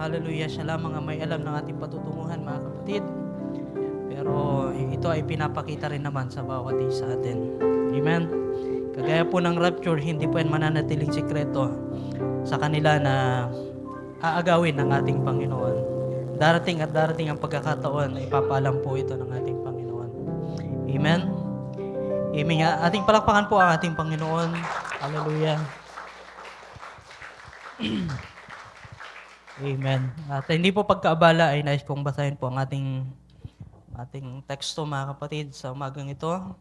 Hallelujah, siya lamang ang may alam ng ating patutunguhan, mga kapatid. Pero ito ay pinapakita rin naman sa bawat isa atin. Amen? Kagaya po ng rapture, hindi po yan mananatiling sikreto sa kanila na aagawin ng ating Panginoon. Darating at darating ang pagkakataon, ipapaalam po ito ng ating Panginoon. Amen? Amen. Ating palakpakan po ang ating Panginoon. Hallelujah. Amen. At hindi po pagkaabala ay nais kong basahin po ang ating teksto, mga kapatid, sa umagang ito.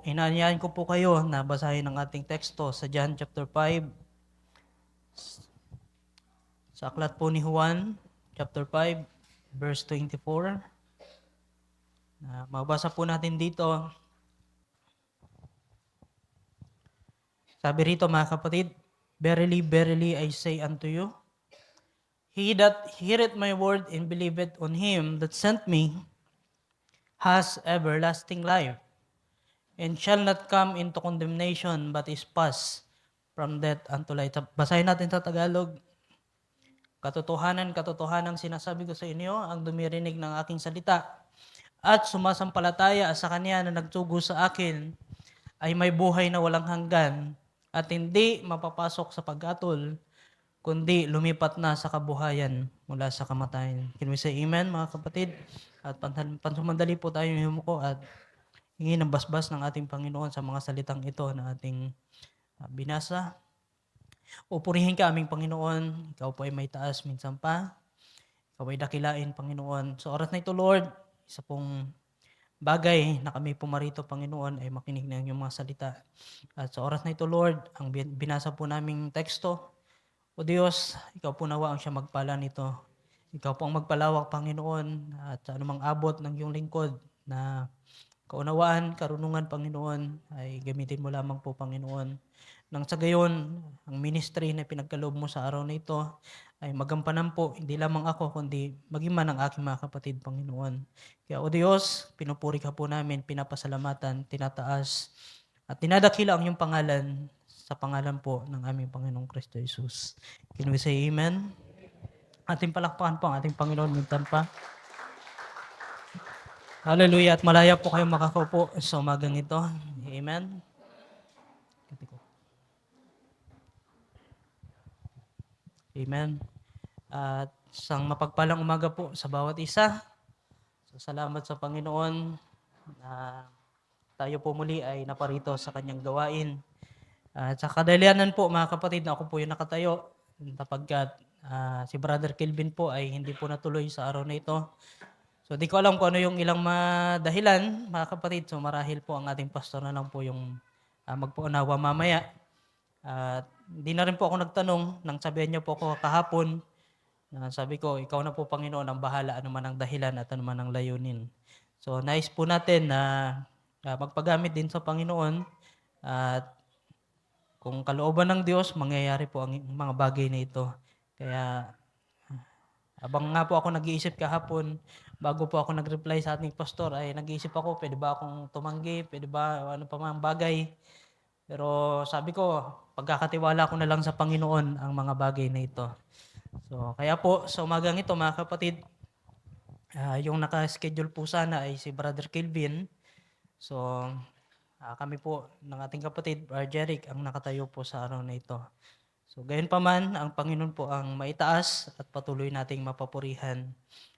Inaanyayahan ko po kayo na basahin ang ating teksto sa John chapter 5. Sa aklat po ni Juan, chapter 5, verse 24. Mabasa po natin dito. Sabi rito, mga kapatid, "Verily, verily, I say unto you, he that heareth my word and believeth on him that sent me has everlasting life, and shall not come into condemnation, but is passed from death unto life." Basahin natin sa Tagalog. "Katotohanan, katotohanan sinasabi ko sa inyo, ang dumirinig ng aking salita at sumasampalataya sa Kanya na nagtugo sa akin ay may buhay na walang hanggan at hindi mapapasok sa pag-atol, kundi lumipat na sa kabuhayan mula sa kamatayan." Can we say amen, mga kapatid? At pansumandali po tayo humuko at hingi ng basbas ng ating Panginoon sa mga salitang ito na ating binasa. "Pupurihin ka, aming Panginoon. Ikaw po ay may taas minsan pa. Ikaw ay dakilain, Panginoon. Sa oras na ito, Lord, isa pong bagay na kami pumarito, Panginoon, ay makinig ng iyong mga salita. At sa oras na ito, Lord, ang binasa po naming teksto, o Diyos, ikaw po nawa ang siya magpala nito. Ikaw po ang magpalawak, Panginoon, at sa anumang abot ng iyong lingkod na kaunawaan, karunungan, Panginoon, ay gamitin mo lamang po, Panginoon. Nang sa gayon, ang ministry na pinagkaloob mo sa araw na ito ay magampanan po, hindi lamang ako, kundi maging man ang aking mga kapatid, Panginoon. Kaya, o Diyos, pinupuri ka po namin, pinapasalamatan, tinataas, at tinadakila ang iyong pangalan sa pangalan po ng aming Panginoong Kristo Jesus. Can we say amen? Ating palakpakan po ang ating Panginoon minsan pa. Hallelujah, at malaya po kayong makakaupo sa umagang ito. Amen. Amen. At isang mapagpalang umaga po sa bawat isa. So, salamat sa Panginoon na tayo po muli ay naparito sa kanyang gawain. At sa kadalianan po, mga kapatid, na ako po yung nakatayo sapagkat si Brother Kelvin po ay hindi po natuloy sa araw na ito. So, di ko alam kung ano yung ilang dahilan, mga kapatid. So, marahil po ang ating pastor na lang po yung magpaunawa mamaya. At hindi na rin po ako nagtanong nang sabihan niyo po ako kahapon. Sabi ko, ikaw na po, Panginoon, ang bahala, ano man ang dahilan at ano man ang layunin. So, nais po natin na magpagamit din sa Panginoon at kung kalooban ng Diyos, mangyayari po ang mga bagay na ito. Kaya, abang nga po ako nag-iisip kahapon, bago po ako nag-reply sa ating pastor, ay nag-iisip ako, pwede ba akong tumanggi, pwede ba ano pa mga bagay. Pero sabi ko, pagkakatiwala ko na lang sa Panginoon ang mga bagay na ito. So, kaya po, sa umagang ito, mga kapatid, yung naka-schedule po sana ay si Brother Kelvin. So, kami po ng ating kapatid, Brother Jeric, ang nakatayo po sa araw na ito. So, gayon pa man, ang Panginoon po ang maitaas at patuloy nating mapapurihan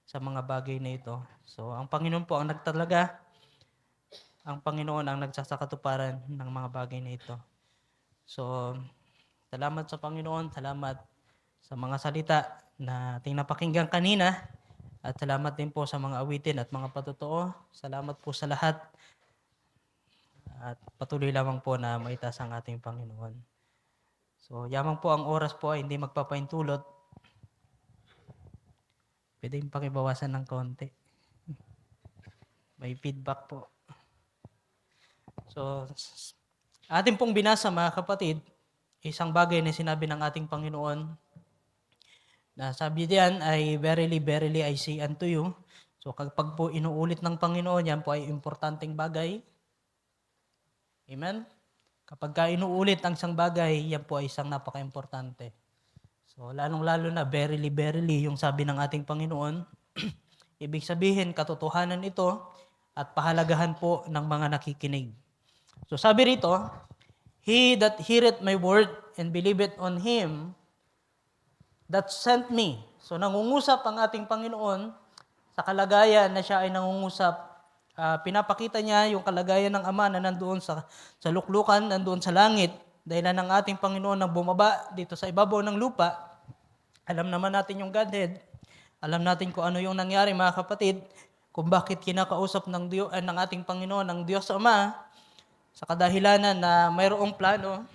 sa mga bagay na ito. So, ang Panginoon po ang nagtalaga, ang Panginoon ang nagsasakatuparan ng mga bagay na ito. So, salamat sa Panginoon, salamat sa mga salita na ating napakinggan kanina, at salamat din po sa mga awitin at mga patotoo. Salamat po sa lahat, at patuloy lamang po na maitaas ang ating Panginoon. So, yamang po ang oras po ay hindi magpapaintulot. Pwede yung pakibawasan ng konti. May feedback po. So, ating pong binasa, mga kapatid, isang bagay na sinabi ng ating Panginoon na sabi diyan ay, "Verily, verily, I say unto you." So, kapag po inuulit ng Panginoon, yan po ay importanteng bagay. Amen? Kapag inuulit ang isang bagay, yan po ay isang napaka-importante. So, lalong-lalo na, verily, verily, yung sabi ng ating Panginoon, ibig sabihin, katotohanan ito at pahalagahan po ng mga nakikinig. So, sabi rito, He that heareth my word and believeth on Him that sent me. So, nangungusap ang ating Panginoon sa kalagayan na siya ay nangungusap. Pinapakita niya yung kalagayan ng Ama na nandoon sa luklukan, nandoon sa langit, dahil ng ating Panginoon na bumaba dito sa ibabaw ng lupa. Alam naman natin yung Godhead. Alam natin kung ano yung nangyari, mga kapatid, kung bakit kinakausap ng ating Panginoon, ng Diyos Ama, sa kadahilanan na mayroong plano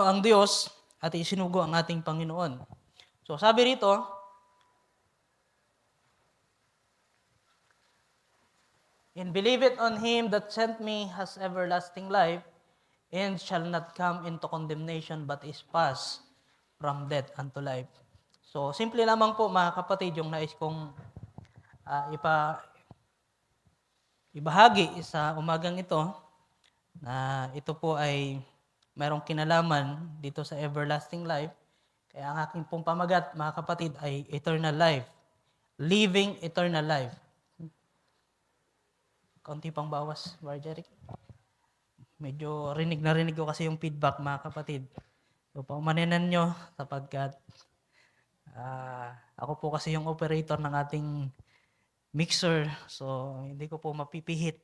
ang Diyos at isinugo ang ating Panginoon. So sabi rito, and believe it on Him that sent me has everlasting life, and shall not come into condemnation, but is passed from death unto life. So, simple lamang po mga kapatid, yung nais kong ibahagi sa umagang ito, na ito po ay mayroong kinalaman dito sa everlasting life. Kaya ang aking pong pamagat, mga kapatid, ay eternal life. Living eternal life. Kaunti pang bawas, Marjorie. Medyo rinig ko kasi yung feedback, mga kapatid. So, paumanenan nyo sapagkat ako po kasi yung operator ng ating mixer. So, hindi ko po mapipihit.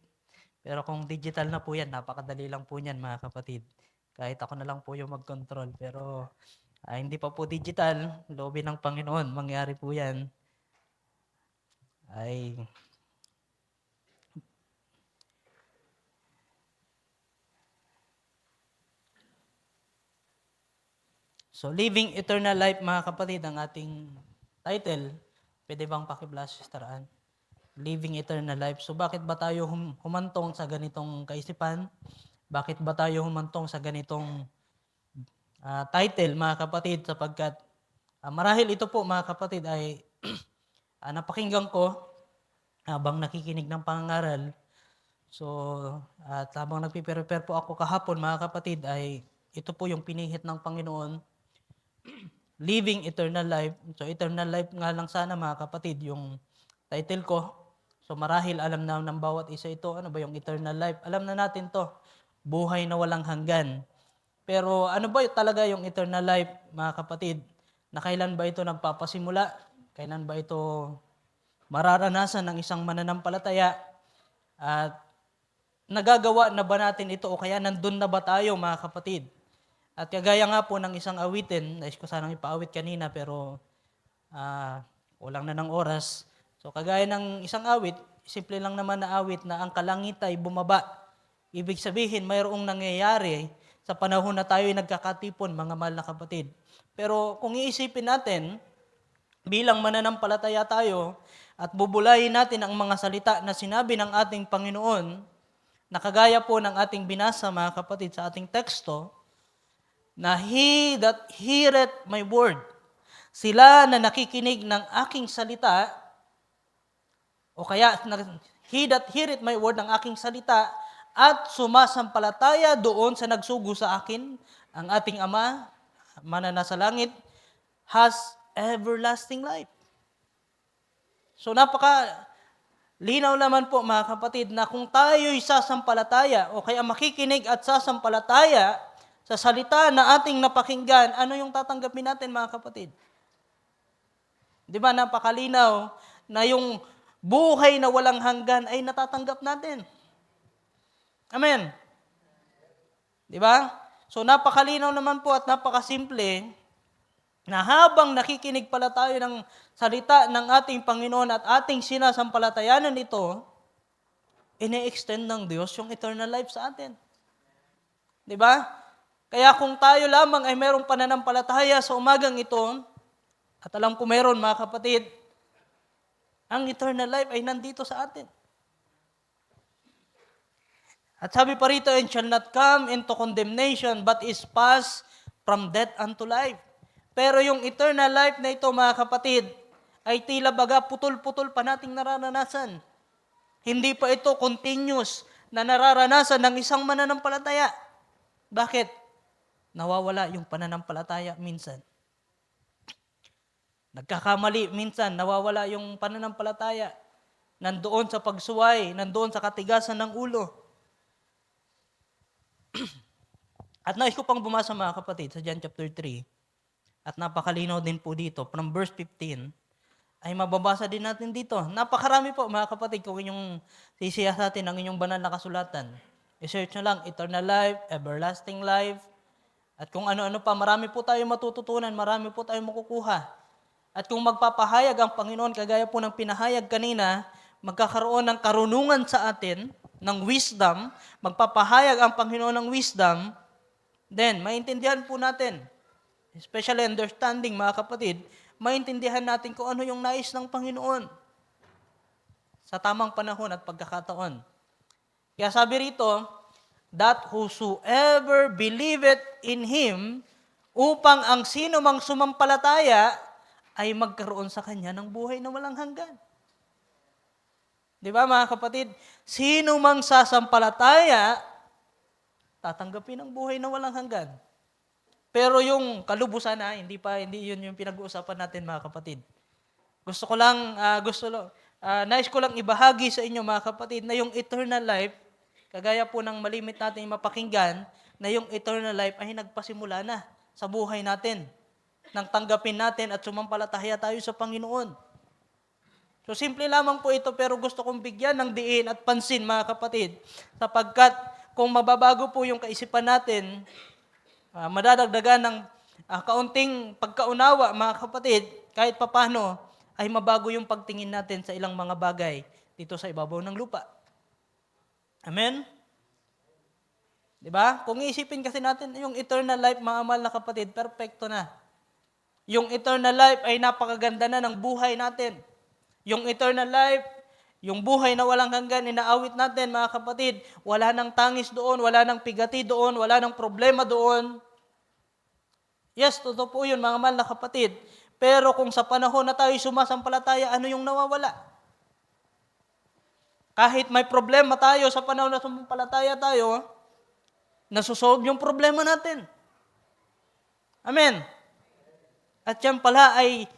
Pero kung digital na po yan, napakadali lang po yan, mga kapatid. Kahit ako na lang po yung mag-control. Pero hindi pa po digital, loobin ng Panginoon, mangyari po yan. So, Living Eternal Life, mga kapatid, ang ating title. Pwede bang pakiblash, Sister Ann? Living Eternal Life. So, bakit ba tayo humantong sa ganitong kaisipan? Bakit ba tayo humantong sa ganitong title, mga kapatid? Sapagkat marahil ito po, mga kapatid, ay napakinggan ko habang nakikinig ng pangangaral. So, at habang nagpiprepare po ako kahapon, mga kapatid, ay ito po yung pinihit ng Panginoon, Living Eternal Life. So, Eternal Life nga lang sana, mga kapatid, yung title ko. So, marahil alam na ng bawat isa ito, ano ba yung Eternal Life? Alam na natin to, buhay na walang hanggan. Pero ano ba talaga yung Eternal Life, mga kapatid? Na kailan ba ito nagpapasimula? Kailan ba ito mararanasan ng isang mananampalataya? At nagagawa na ba natin ito o kaya nandun na ba tayo, mga kapatid? At kagaya nga po ng isang awitin, nais ko sanang ipaawit kanina pero kulang na ng oras. So kagaya ng isang awit, simple lang naman na awit na ang kalangit ay bumaba. Ibig sabihin, mayroong nangyayari sa panahon na tayo ay nagkakatipon, mga mahal na kapatid. Pero kung iisipin natin, bilang mananampalataya tayo at bubulayin natin ang mga salita na sinabi ng ating Panginoon, na kagaya po ng ating binasa, mga kapatid, sa ating teksto, na he that heareth my word, sila na nakikinig ng aking salita, o kaya he that heareth my word, ng aking salita, at sumasampalataya doon sa nagsugo sa akin, ang ating Ama, mana nasa langit, has everlasting life. So linaw naman po, mga kapatid, na kung tayo'y sasampalataya o kaya makikinig at sasampalataya sa salita na ating napakinggan, ano yung tatanggapin natin, mga kapatid? Di ba napakalinaw na yung buhay na walang hanggan ay natatanggap natin? Amen. Di ba? So napakalinaw naman po at napakasimple na habang nakikinig pala tayo ng salita ng ating Panginoon at ating sinasampalatayanan ito, ine-extend ng Diyos yung eternal life sa atin. Di ba? Kaya kung tayo lamang ay mayroong pananampalataya sa umagang ito, at alam ko meron, mga kapatid, ang eternal life ay nandito sa atin. At sabi pa rito, and shall not come into condemnation, but is passed from death unto life. Pero yung eternal life na ito, mga kapatid, ay tila baga putol-putol pa nating nararanasan. Hindi pa ito continuous na nararanasan ng isang mananampalataya. Bakit? nawawala yung pananampalataya minsan. Nagkakamali minsan, nawawala yung pananampalataya. Nandoon sa pagsuway, nandoon sa katigasan ng ulo. At nais ko pang bumasa mga kapatid sa John chapter 3. At napakalinaw din po dito, from verse 15, ay mababasa din natin dito. Napakarami po mga kapatid kung inyong sisiyasatin ang inyong banal na kasulatan. I-search nyo lang, eternal life, everlasting life, at kung ano-ano pa, marami po tayo matututunan, marami po tayo makukuha. At kung magpapahayag ang Panginoon, kagaya po ng pinahayag kanina, magkakaroon ng karunungan sa atin, ng wisdom, magpapahayag ang Panginoon ng wisdom, then maintindihan po natin, especially understanding mga kapatid, maintindihan natin kung ano yung nais ng Panginoon sa tamang panahon at pagkakataon. Kaya sabi rito, that whosoever believeth in Him, upang ang sino mang sumampalataya ay magkaroon sa Kanya ng buhay na walang hanggan. Di ba mga kapatid? Sino mang sasampalataya, tatanggapin ang buhay na walang hanggan. Pero yung kalubusan hindi yun yung pinag-uusapan natin mga kapatid. Nais ko lang ibahagi sa inyo mga kapatid na yung eternal life, kagaya po ng malimit natin mapakinggan, na yung eternal life ay nagpasimula na sa buhay natin, nang tanggapin natin at sumampalataya tayo sa Panginoon. So simple lamang po ito, pero gusto kong bigyan ng diin at pansin mga kapatid, sapagkat kung mababago po yung kaisipan natin, madadagdagan ng kaunting pagkaunawa, mga kapatid, kahit papano, ay mabago yung pagtingin natin sa ilang mga bagay dito sa ibabaw ng lupa. Amen? Diba? Kung iisipin kasi natin, yung eternal life, mga mahal na kapatid, perfecto na. Yung eternal life ay napakaganda na ng buhay natin. Yung eternal life, yung buhay na walang hanggan, inaawit natin, mga kapatid, wala nang tangis doon, wala nang pigati doon, wala nang problema doon. Yes, totoo po yun, mga mahal na kapatid. Pero kung sa panahon na tayo sumasampalataya, ano yung nawawala? Kahit may problema tayo, sa panahon na sumampalataya tayo, nasusolve yung problema natin. Amen. At yan pala ay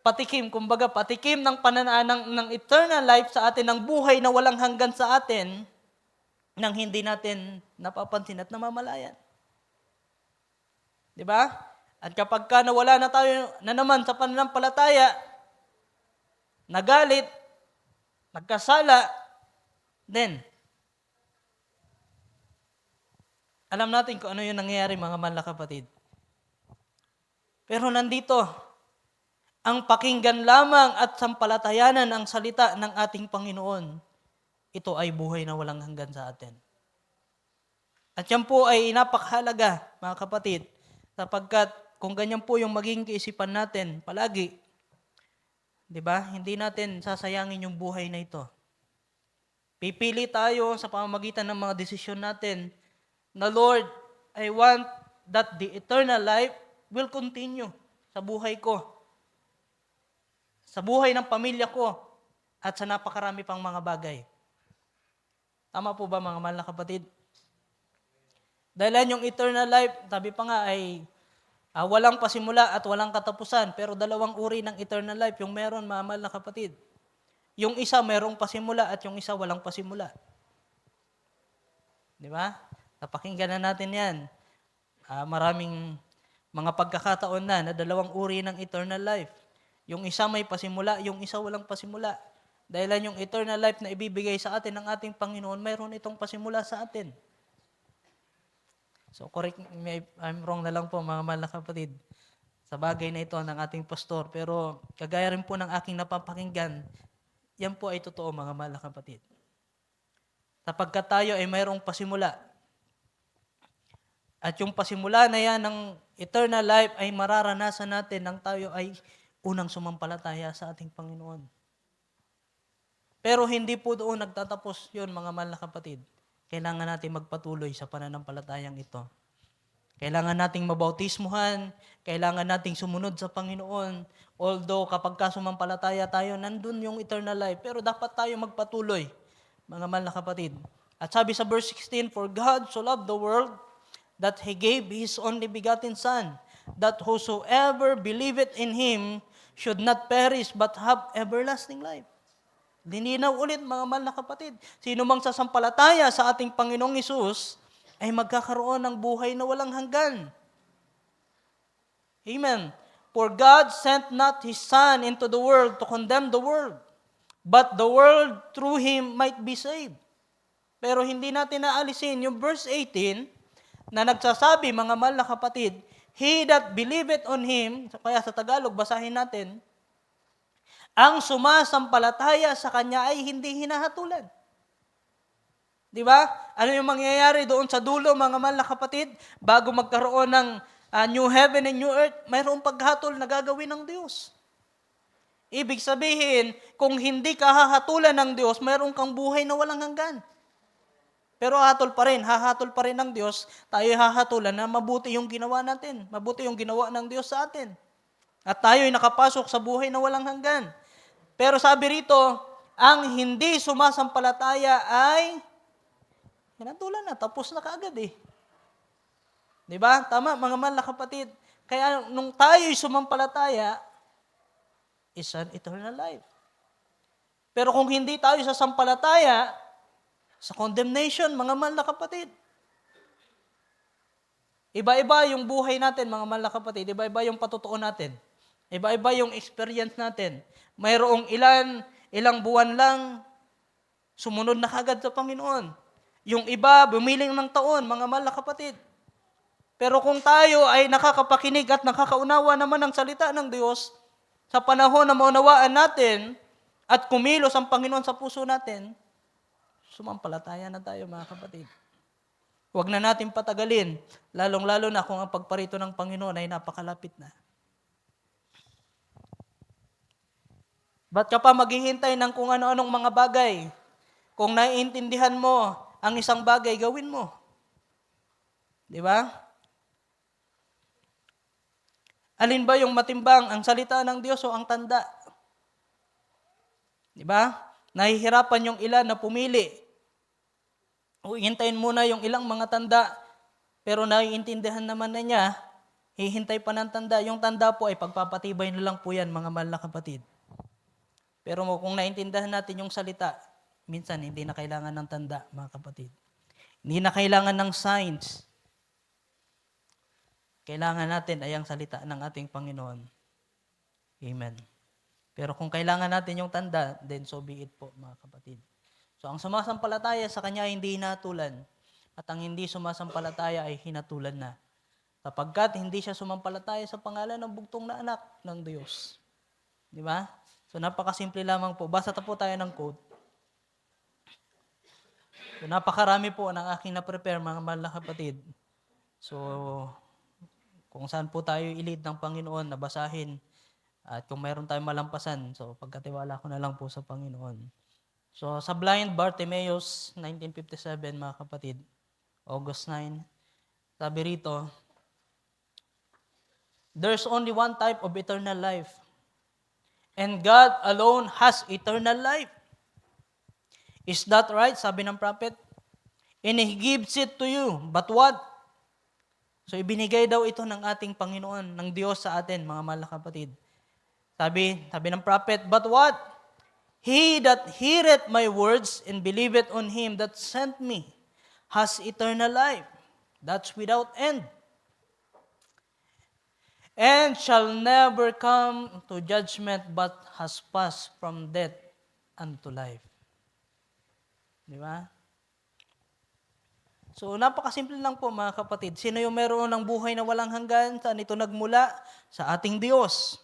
patikim, kumbaga patikim ng ng eternal life sa atin, ng buhay na walang hanggan sa atin, nang hindi natin napapansin at namamalayan. Di ba? At kapag nawala na tayo na naman sa pananampalataya, nagalit, nagkasala, then, alam natin kung ano yung nangyayari, mga mahal na kapatid. Pero nandito, ang pakinggan lamang at sampalatayanan ang salita ng ating Panginoon, ito ay buhay na walang hanggan sa atin. At yan po ay napakahalaga, mga kapatid, sapagkat kung ganyan po yung maging kaisipan natin palagi, di ba? Hindi natin sasayangin yung buhay na ito. Pipili tayo sa pamamagitan ng mga desisyon natin na, Lord, I want that the eternal life will continue sa buhay ko, sa buhay ng pamilya ko, at sa napakarami pang mga bagay. Tama po ba, mga mahal na kapatid? Dahil yung eternal life, sabi pa nga ay walang pasimula at walang katapusan, pero dalawang uri ng eternal life yung meron, mga mahal na kapatid. Yung isa merong pasimula at yung isa walang pasimula. Di ba? Napakinggan na natin yan. Maraming mga pagkakataon na dalawang uri ng eternal life. Yung isa may pasimula, yung isa walang pasimula. Dahil yung eternal life na ibibigay sa atin ng ating Panginoon, mayroon itong pasimula sa atin. So correct me if I'm wrong na lang po, mga mahal na kapatid, sa bagay na ito ng ating pastor. Pero kagaya rin po ng aking napapakinggan, yan po ay totoo, mga mahal na kapatid. Sapagkat tayo ay mayroong pasimula. At yung pasimula na yan ng eternal life ay mararanasan natin nang tayo ay unang sumampalataya sa ating Panginoon. Pero hindi po doon nagtatapos yun, mga mahal na kapatid. Kailangan natin magpatuloy sa pananampalatayang ito. Kailangan nating mabautismuhan, kailangan nating sumunod sa Panginoon. Although kapag sumampalataya tayo, nandun yung eternal life. Pero dapat tayo magpatuloy, mga mahal na kapatid. At sabi sa verse 16, For God so loved the world that He gave His only begotten Son, that whosoever believeth in Him should not perish but have everlasting life. Lininaw ulit mga mahal na kapatid. Sino mang sasampalataya sa ating Panginoong Hesus ay magkakaroon ng buhay na walang hanggan. Amen. For God sent not His Son into the world to condemn the world, but the world through Him might be saved. Pero hindi natin naalisin yung verse 18 na nagsasabi, mga mahal na kapatid, He that believeth on Him, kaya sa Tagalog, basahin natin, ang sumasampalataya sa Kanya ay hindi hinahatulan. Di ba? Ano yung mangyayari doon sa dulo, mga mahal na kapatid? Bago magkaroon ng new heaven and new earth, mayroong paghatol na gagawin ng Diyos. Ibig sabihin, kung hindi ka hahatulan ng Diyos, mayroong kang buhay na walang hanggan. Pero hahatol pa rin ng Diyos, tayo hahatulan na mabuti yung ginawa natin, mabuti yung ginawa ng Diyos sa atin. At tayo'y nakapasok sa buhay na walang hanggan. Pero sabi rito, ang hindi sumasampalataya ay hinatulan na, tapos na kaagad eh. Di ba? Tama, mga mahal na kapatid. Kaya nung tayo'y sumampalataya, is an eternal life. Pero kung hindi tayo sasampalataya, sa condemnation, mga mahal na kapatid. Iba-iba yung buhay natin, mga mahal na kapatid. Iba-iba yung patutuon natin. Iba-iba yung experience natin. Mayroong ilang buwan lang, sumunod na kagad sa Panginoon. Yung iba, bumiling ng taon, mga mahal na kapatid. Pero kung tayo ay nakakapakinig at nakakaunawa naman ng salita ng Diyos, sa panahon na maunawaan natin at kumilos ang Panginoon sa puso natin, sumampalataya na tayo, mga kapatid. Huwag na natin patagalin, lalong-lalo na kung ang pagparito ng Panginoon ay napakalapit na. Ba't ka pa maghihintay ng kung ano-anong mga bagay? Kung naiintindihan mo ang isang bagay, gawin mo. Di ba? Alin ba yung matimbang, ang salita ng Diyos o ang tanda? Di ba? Nahihirapan yung ilan na pumili. O hintayin muna yung ilang mga tanda, pero naiintindihan naman na niya, hihintay pa ng tanda. Yung tanda po ay pagpapatibay na lang po yan, mga mahal na kapatid. Pero kung naintindihan natin yung salita, minsan hindi na kailangan ng tanda, mga kapatid. Hindi na kailangan ng signs. Kailangan natin ay ang salita ng ating Panginoon. Amen. Pero kung kailangan natin yung tanda, then so be it po, mga kapatid. So ang sumasampalataya sa Kanya ay hindi hinatulan, at ang hindi sumasampalataya ay hinatulan na. Sapagkat hindi siya sumampalataya sa pangalan ng bugtong na anak ng Diyos. Di ba? So napakasimple lamang po. Basta po tayo ng quote. So napakarami po ng aking na-prepare, mga mahal na kapatid. So kung saan po tayo i-lead ng Panginoon na basahin, at kung mayroon tayong malampasan, so pagkatiwala ko na lang po sa Panginoon. So sa blind Bartimaeus, 1957, mga kapatid, August 9, sabi rito, there's only one type of eternal life, and God alone has eternal life. Is that right? Sabi ng prophet. And He gives it to you. But what? So ibinigay daw ito ng ating Panginoon, ng Diyos sa atin, mga mahal na kapatid. Sabi ng prophet, but what? He that heareth my words and believeth on Him that sent me has eternal life. That's without end. And shall never come to judgment, but has passed from death unto life. Di ba? So, napakasimple lang po, mga kapatid. Sino yung meron ng buhay na walang hanggan? Saan ito nagmula? Sa ating Diyos.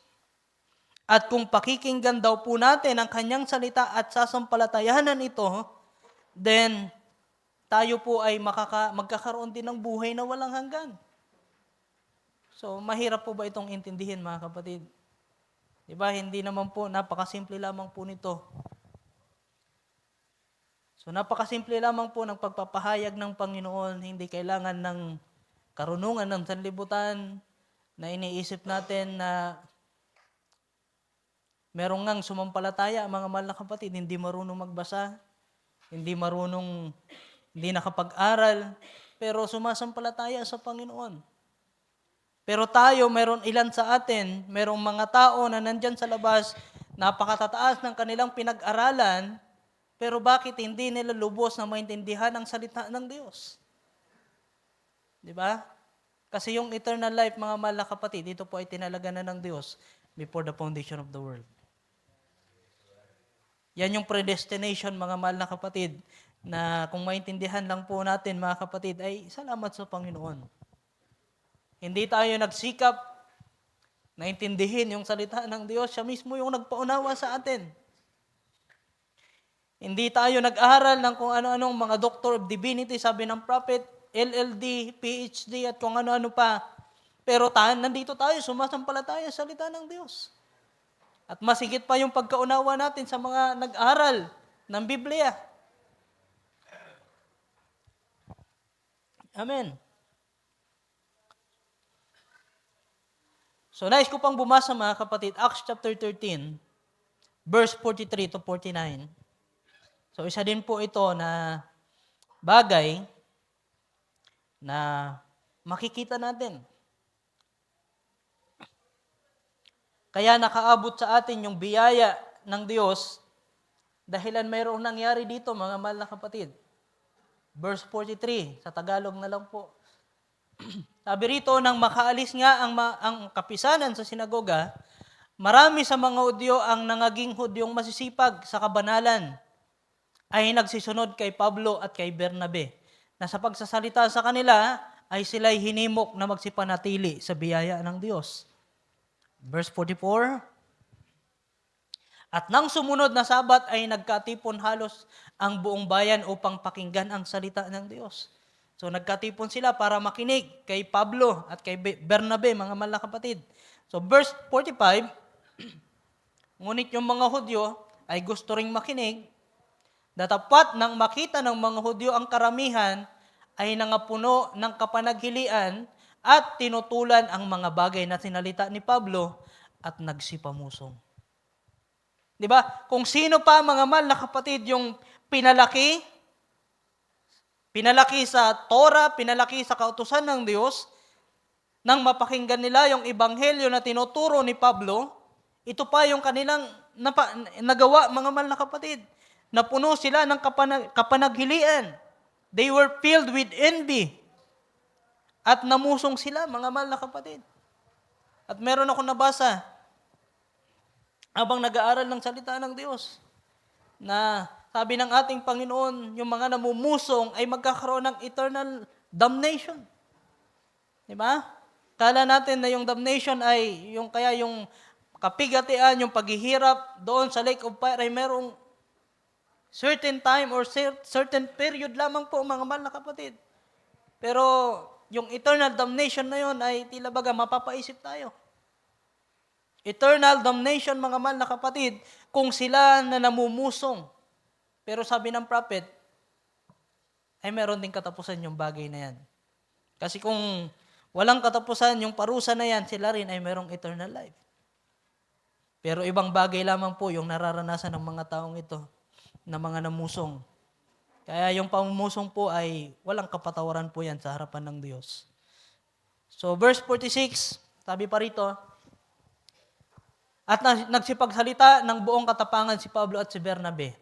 At kung pakikinggan daw po natin ang Kanyang salita at sasampalatayanan ito, then tayo po ay magkakaroon din ng buhay na walang hanggan. So, mahirap po ba itong intindihin, mga kapatid? Diba? Hindi naman po, napakasimple lamang po nito. So, napakasimple lamang po ng pagpapahayag ng Panginoon. Hindi kailangan ng karunungan ng sanlibutan na iniisip natin na merong ngang sumampalataya, mga mahal na kapatid, hindi marunong magbasa, hindi nakapag-aral, pero sumasampalataya sa Panginoon. Pero tayo, meron ilan sa atin, merong mga tao na nandyan sa labas, napakatataas ng kanilang pinag-aralan, pero bakit hindi nila lubos na maintindihan ang salita ng Diyos? Di ba? Kasi yung eternal life, mga mahal na kapatid, ito po ay tinalaga na ng Diyos before the foundation of the world. Yan yung predestination, mga mahal na kapatid, na kung maintindihan lang po natin, mga kapatid, ay salamat sa Panginoon. Hindi tayo nagsikap na intindihin yung salita ng Diyos. Siya mismo yung nagpaunawa sa atin. Hindi tayo nag-aral ng kung ano-anong mga Doctor of Divinity, sabi ng prophet, LLD, PhD, at kung ano-ano pa. Pero nandito tayo, sumasampalataya sa salita ng Diyos. At masigit pa yung pagkaunawa natin sa mga nag-aral ng Biblia. Amen. So, nais ko pang bumasa mga kapatid, Acts chapter 13, verse 43 to 49. So, isa din po ito na bagay na makikita natin. Kaya nakaabot sa atin yung biyaya ng Diyos dahilan mayroong nangyari dito, mga mahal na kapatid. Verse 43, sa Tagalog na lang po. Sabi rito, nang makaalis nga ang kapisanan sa sinagoga, marami sa mga Hudyo ang nangaging Hudyong masisipag sa kabanalan ay nagsisunod kay Pablo at kay Bernabe, na sa pagsasalita sa kanila ay sila'y hinimok na magsipanatili sa biyaya ng Diyos. Verse 44, at nang sumunod na Sabat ay nagkatipon halos ang buong bayan upang pakinggan ang salita ng Diyos. So nagkatipon sila para makinig kay Pablo at kay Bernabe, mga mahal na kapatid. So verse 45, ngunit yung mga Hudyo ay gusto ring makinig, datapat nang makita ng mga Hudyo ang karamihan ay nangapuno ng kapanaghilian at tinutulan ang mga bagay na sinalita ni Pablo at nagsipamusong. Di ba? Kung sino pa, mga mahal na kapatid, yung pinalaki sa Torah, pinalaki sa kautusan ng Diyos, nang mapakinggan nila yung ebanghelyo na tinuturo ni Pablo, ito pa yung kanilang nagawa, mga mahal na kapatid. Napuno sila ng kapanaghilian. They were filled with envy. At namusong sila, mga mahal na kapatid. At meron ako nabasa, habang nag-aaral ng salita ng Diyos, na sabi ng ating Panginoon, yung mga namumusong ay magkakaroon ng eternal damnation. Di ba? Kala natin na yung damnation ay yung kapigatian, yung paghihirap doon sa lake of fire ay merong certain time or certain period lamang po, mga mahal na kapatid. Pero yung eternal damnation na yun ay tila baga mapapaisip tayo. Eternal damnation, mga mahal na kapatid, kung sila na namumusong. Pero sabi ng prophet, ay meron din katapusan yung bagay na yan. Kasi kung walang katapusan yung parusa na yan, sila rin ay merong eternal life. Pero ibang bagay lamang po yung nararanasan ng mga taong ito, na mga namusong. Kaya yung pamumusong po ay walang kapatawaran po yan sa harapan ng Diyos. So verse 46, sabi pa rito, at nagsipagsalita ng buong katapangan si Pablo at si Bernabe.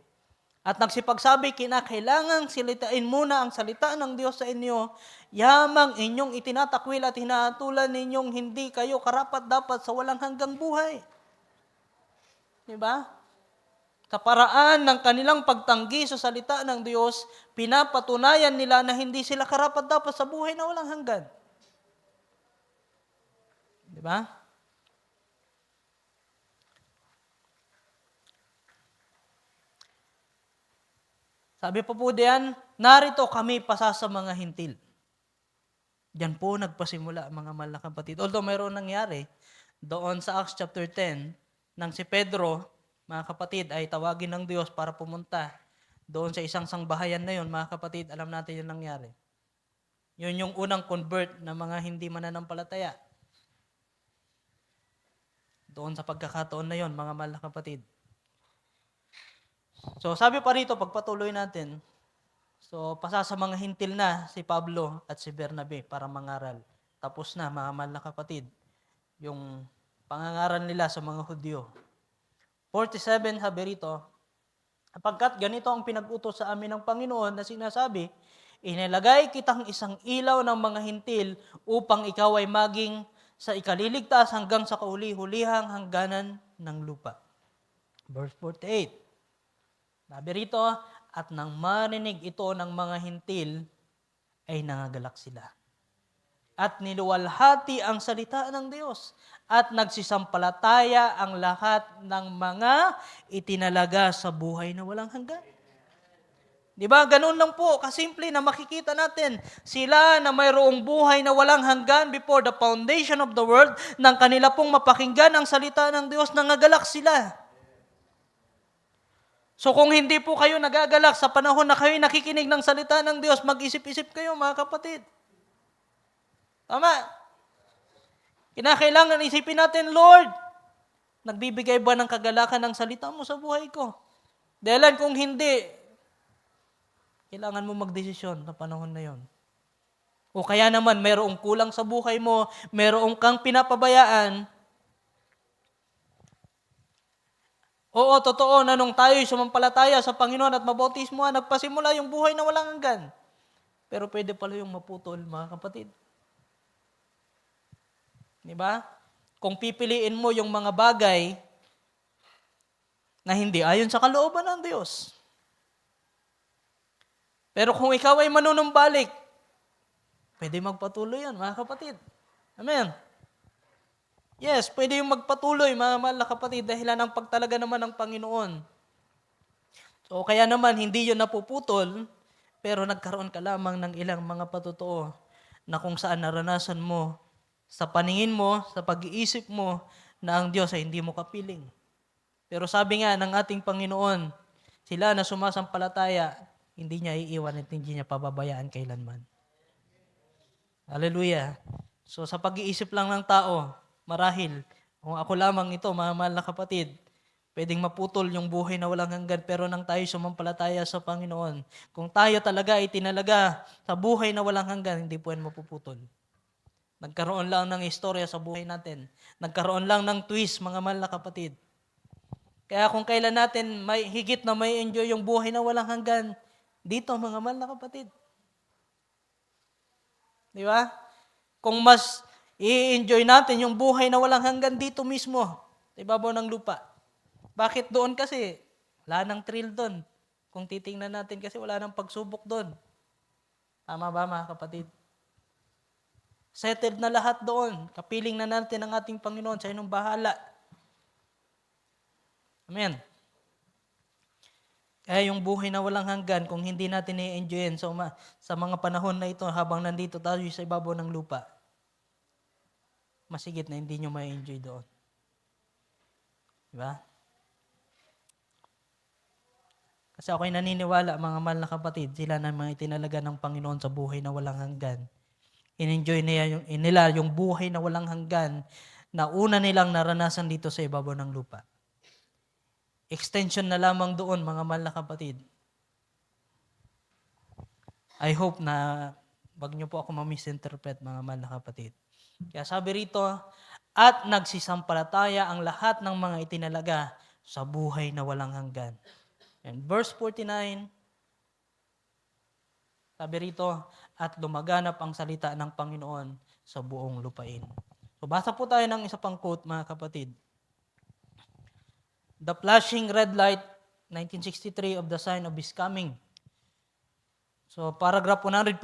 At nagsipagsabi, kinakailangang silitain muna ang salita ng Diyos sa inyo, yamang inyong itinatakwil at hinahatulan ninyong hindi kayo karapat-dapat sa walang hanggang buhay. Diba? Sa paraan ng kanilang pagtanggi sa salita ng Diyos, pinapatunayan nila na hindi sila karapat-dapat sa buhay na walang hanggan. Diba? Sabi pa po diyan, narito kami pasa sa mga hintil. Diyan po nagpasimula, mga mahal na kapatid. Although mayroon nangyari doon sa Acts chapter 10, nang si Pedro, mga kapatid, ay tawagin ng Diyos para pumunta doon sa isang sangbahayan na yun, mga kapatid, alam natin yung nangyari. Yun yung unang convert na mga hindi mananampalataya. Doon sa pagkakataon na yun, mga mahal na kapatid. So sabi pa rito, pagpatuloy natin, So, pasa sa mga hintil na si Pablo at si Bernabe para mangaral. Tapos na, mga mahal na kapatid, yung pangangaral nila sa mga Hudyo. 47, sabi rito, sapagkat ganito ang pinag-utos sa amin ng Panginoon na sinasabi, inilagay kitang isang ilaw ng mga hintil upang ikaw ay maging sa ikaliligtas hanggang sa kauli-hulihang hangganan ng lupa. Verse 48, sabi rito, at nang marinig ito ng mga hintil, ay nangagalak sila. At niluwalhati ang salita ng Diyos at nagsisampalataya ang lahat ng mga itinalaga sa buhay na walang hanggan. Di ba? Ganun lang po, kasimple na makikita natin. Sila na mayroong buhay na walang hanggan before the foundation of the world, nang kanila pong mapakinggan ang salita ng Diyos, nangagalak sila. So kung hindi po kayo nagagalak sa panahon na kayo nakikinig ng salita ng Diyos, mag-isip-isip kayo mga kapatid. Tama? Kinakailangan isipin natin, Lord, nagbibigay ba ng kagalakan ng salita mo sa buhay ko? Dahil kung hindi, kailangan mo magdesisyon sa panahon na yon. O kaya naman, mayroong kulang sa buhay mo, mayroong kang pinapabayaan. Oo, totoo na nung tayo'y sumampalataya sa Panginoon at mabautismo, nagpasimula yung buhay na walang hanggan. Pero pwede pala yung maputol, mga kapatid. Di ba? Kung pipiliin mo yung mga bagay na hindi ayon sa kalooban ng Diyos. Pero kung ikaw ay manunumbalik, pwede magpatuloy yan, mga kapatid. Amen. Yes, pwede yung magpatuloy, mga mahal na kapatid, dahilan ng pagtalaga naman ng Panginoon. So, kaya naman, hindi yun napuputol, pero nagkaroon ka lamang ng ilang mga patotoo na kung saan naranasan mo, sa paningin mo, sa pag-iisip mo, na ang Diyos ay hindi mo kapiling. Pero sabi nga ng ating Panginoon, sila na sumasampalataya, hindi niya iiwan at hindi niya pababayaan kailanman. Hallelujah. So sa pag-iisip lang ng tao, marahil, kung ako lamang ito, mga mahal na kapatid, pwedeng maputol yung buhay na walang hanggan, pero nang tayo sumampalataya sa Panginoon, kung tayo talaga ay tinalaga sa buhay na walang hanggan, hindi po yan mapuputol. Nagkaroon lang ng istorya sa buhay natin. Nagkaroon lang ng twist, mga mahal na kapatid. Kaya kung kailan natin may higit na may enjoy yung buhay na walang hanggan, dito, mga mahal na kapatid. Di ba? Kung mas i-enjoy natin yung buhay na walang hanggan dito mismo, sa ibabaw ng lupa. Bakit doon kasi? Wala nang thrill doon. Kung titingnan natin kasi wala nang pagsubok doon. Tama ba mga kapatid? Settled na lahat doon. Kapiling na natin ang ating Panginoon. Siya nung bahala. Amen. Kaya yung buhay na walang hanggan, kung hindi natin i-enjoyin sa mga panahon na ito habang nandito tayo sa ibabaw ng lupa, masigit na hindi nyo ma-enjoy doon. Diba? Kasi ako'y naniniwala, mga mahal na kapatid, sila na mga itinalaga ng Panginoon sa buhay na walang hanggan. In-enjoy nila yung buhay na walang hanggan na una nilang naranasan dito sa ibabaw ng lupa. Extension na lamang doon, mga mahal na kapatid. I hope na wag niyo po ako ma-misinterpret, mga mahal na kapatid. Kaya sabi rito, at nagsisampalataya ang lahat ng mga itinalaga sa buhay na walang hanggan. And verse 49, sabi rito, at lumaganap ang salita ng Panginoon sa buong lupain. So basa po tayo ng isa pang quote, mga kapatid. The flashing red light, 1963, of the sign of His coming. So paragraph 158,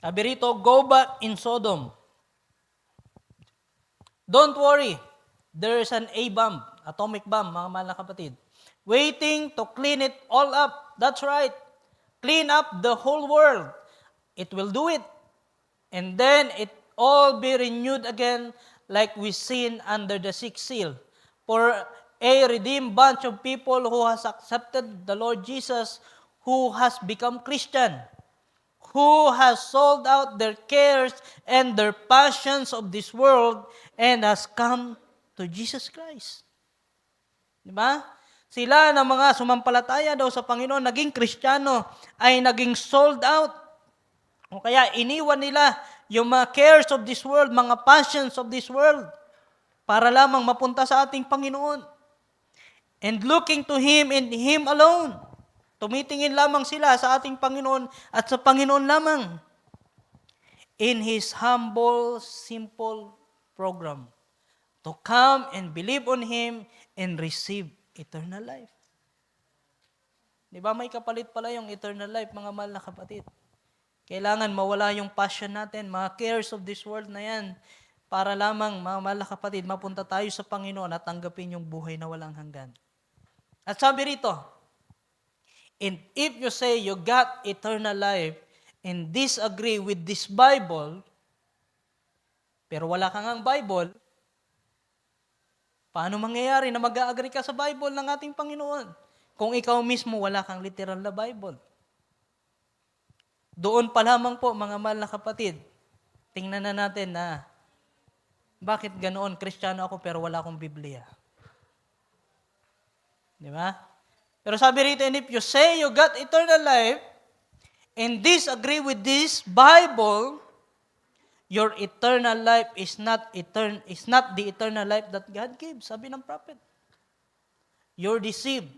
sabi rito, go back in Sodom. Don't worry, there is an A-bomb, atomic bomb, mga mahal na kapatid, waiting to clean it all up. That's right. Clean up the whole world. It will do it. And then it all be renewed again like we seen under the sixth seal. For a redeemed bunch of people who has accepted the Lord Jesus, who has become Christian, who has sold out their cares and their passions of this world and has come to Jesus Christ. Di ba? Sila na mga sumampalataya daw sa Panginoon, naging Kristiyano, ay naging sold out. O kaya iniwan nila yung mga cares of this world, mga passions of this world, para lamang mapunta sa ating Panginoon. And looking to Him and Him alone. Tumitingin lamang sila sa ating Panginoon at sa Panginoon lamang. In His humble, simple program. To come and believe on Him and receive eternal life. Di ba may kapalit pala yung eternal life, mga mahal na kapatid? Kailangan mawala yung passion natin, mga cares of this world na yan, para lamang, mga mahal na kapatid, mapunta tayo sa Panginoon at tanggapin yung buhay na walang hanggan. At sabi rito, and if you say you got eternal life and disagree with this Bible, pero wala kang ang Bible, paano mangyayari na mag-a-agree ka sa Bible ng ating Panginoon kung ikaw mismo wala kang literal na Bible? Doon pa lamang po, mga mahal na kapatid, tingnan na natin na bakit ganoon, Kristiyano ako pero wala akong Biblia. Di ba? Pero sabi rito, and if you say you got eternal life and disagree with this Bible, your eternal life is not the eternal life that God gives. Sabi ng prophet. You're deceived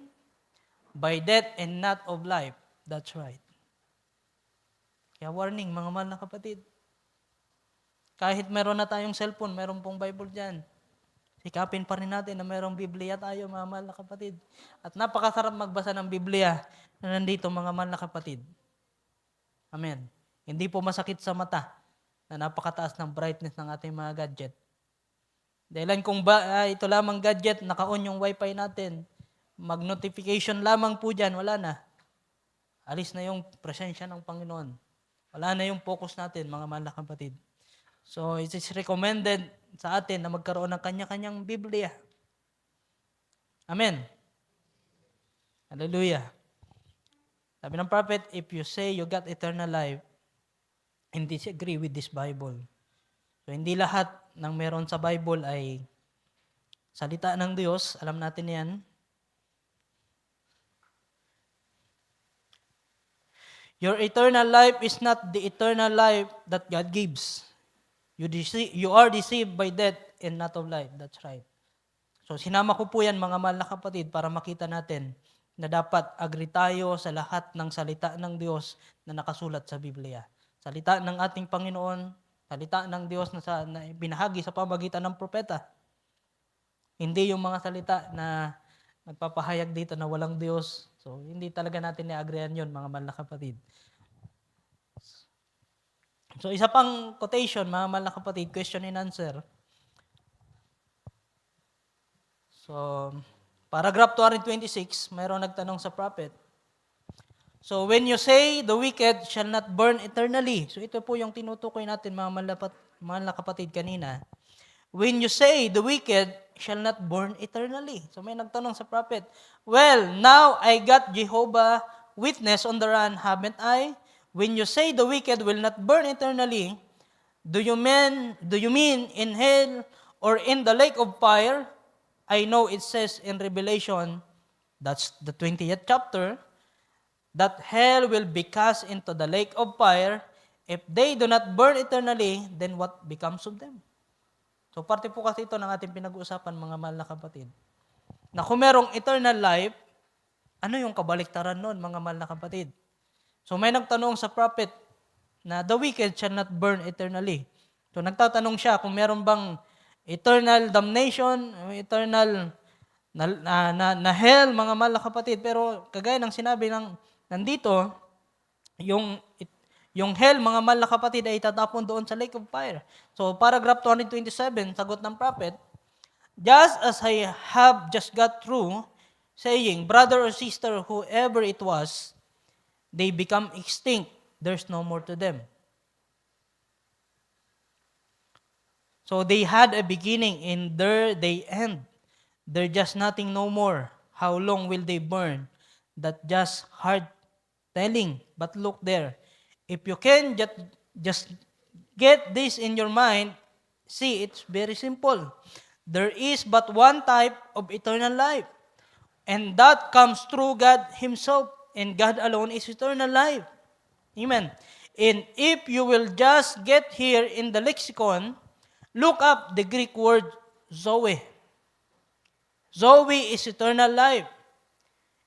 by death and not of life. That's right. Kaya warning, mga mahal na kapatid. Kahit meron na tayong cellphone, meron pong Bible dyan. Sikapin pa rin natin na mayroong Biblia tayo, mga mahal na kapatid. At napakasarap magbasa ng Biblia na nandito, mga mahal na kapatid. Amen. Hindi po masakit sa mata na napakataas ng brightness ng ating mga gadget. Dahilan kung ito lamang gadget, naka-on yung wifi natin, mag-notification lamang po dyan, wala na. Alis na yung presensya ng Panginoon. Wala na yung focus natin, mga mahal na kapatid. So, it is recommended sa atin na magkaroon ng kanya-kanyang Biblia. Amen. Hallelujah. Sabi ng prophet, if you say you got eternal life and disagree with this Bible. So, hindi lahat ng meron sa Bible ay salita ng Diyos. Alam natin yan. Your eternal life is not the eternal life that God gives. You are deceived by death and not of life. That's right. So sinama ko po yan, mga mahal na kapatid, para makita natin na dapat agree tayo sa lahat ng salita ng Diyos na nakasulat sa Biblia. Salita ng ating Panginoon, salita ng Diyos na binahagi sa pamagitan ng propeta. Hindi yung mga salita na nagpapahayag dito na walang Diyos. So hindi talaga natin i-agreean yun, mga mahal na kapatid. So, isa pang quotation, mga mahal na kapatid, question and answer. So, paragraph 226, mayroong nagtanong sa prophet. So, when you say the wicked shall not burn eternally. So, ito po yung tinutukoy natin, mga mahal na kapatid, kanina. When you say the wicked shall not burn eternally. So, may nagtanong sa prophet, well, now I got Jehovah witness on the run, haven't I? When you say the wicked will not burn eternally, do you mean in hell or in the lake of fire? I know it says in Revelation, that's the 20th chapter, that hell will be cast into the lake of fire. If they do not burn eternally, then what becomes of them? So parte po kasi ito ng ating pinag-uusapan, mga mahal na kapatid. Na kung merong eternal life, ano yung kabaliktaran nun, mga mahal na kapatid? So may nagtanong sa prophet na the wicked shall not burn eternally. So nagtatanong siya kung meron bang eternal damnation, eternal na hell, mga mahal na kapatid. Pero kagaya ng sinabi nandito, yung hell, mga mahal na kapatid, ay itatapon doon sa lake of fire. So paragraph 227, sagot ng prophet, just as I have just got through saying, brother or sister, whoever it was, they become extinct. There's no more to them. So they had a beginning, and there they end. They're just nothing no more. How long will they burn? That just hard telling. But look there. If you can just get this in your mind, see, it's very simple. There is but one type of eternal life, and that comes through God Himself, and God alone is eternal life. Amen. And if you will just get here in the lexicon, look up the Greek word Zoe. Zoe is eternal life.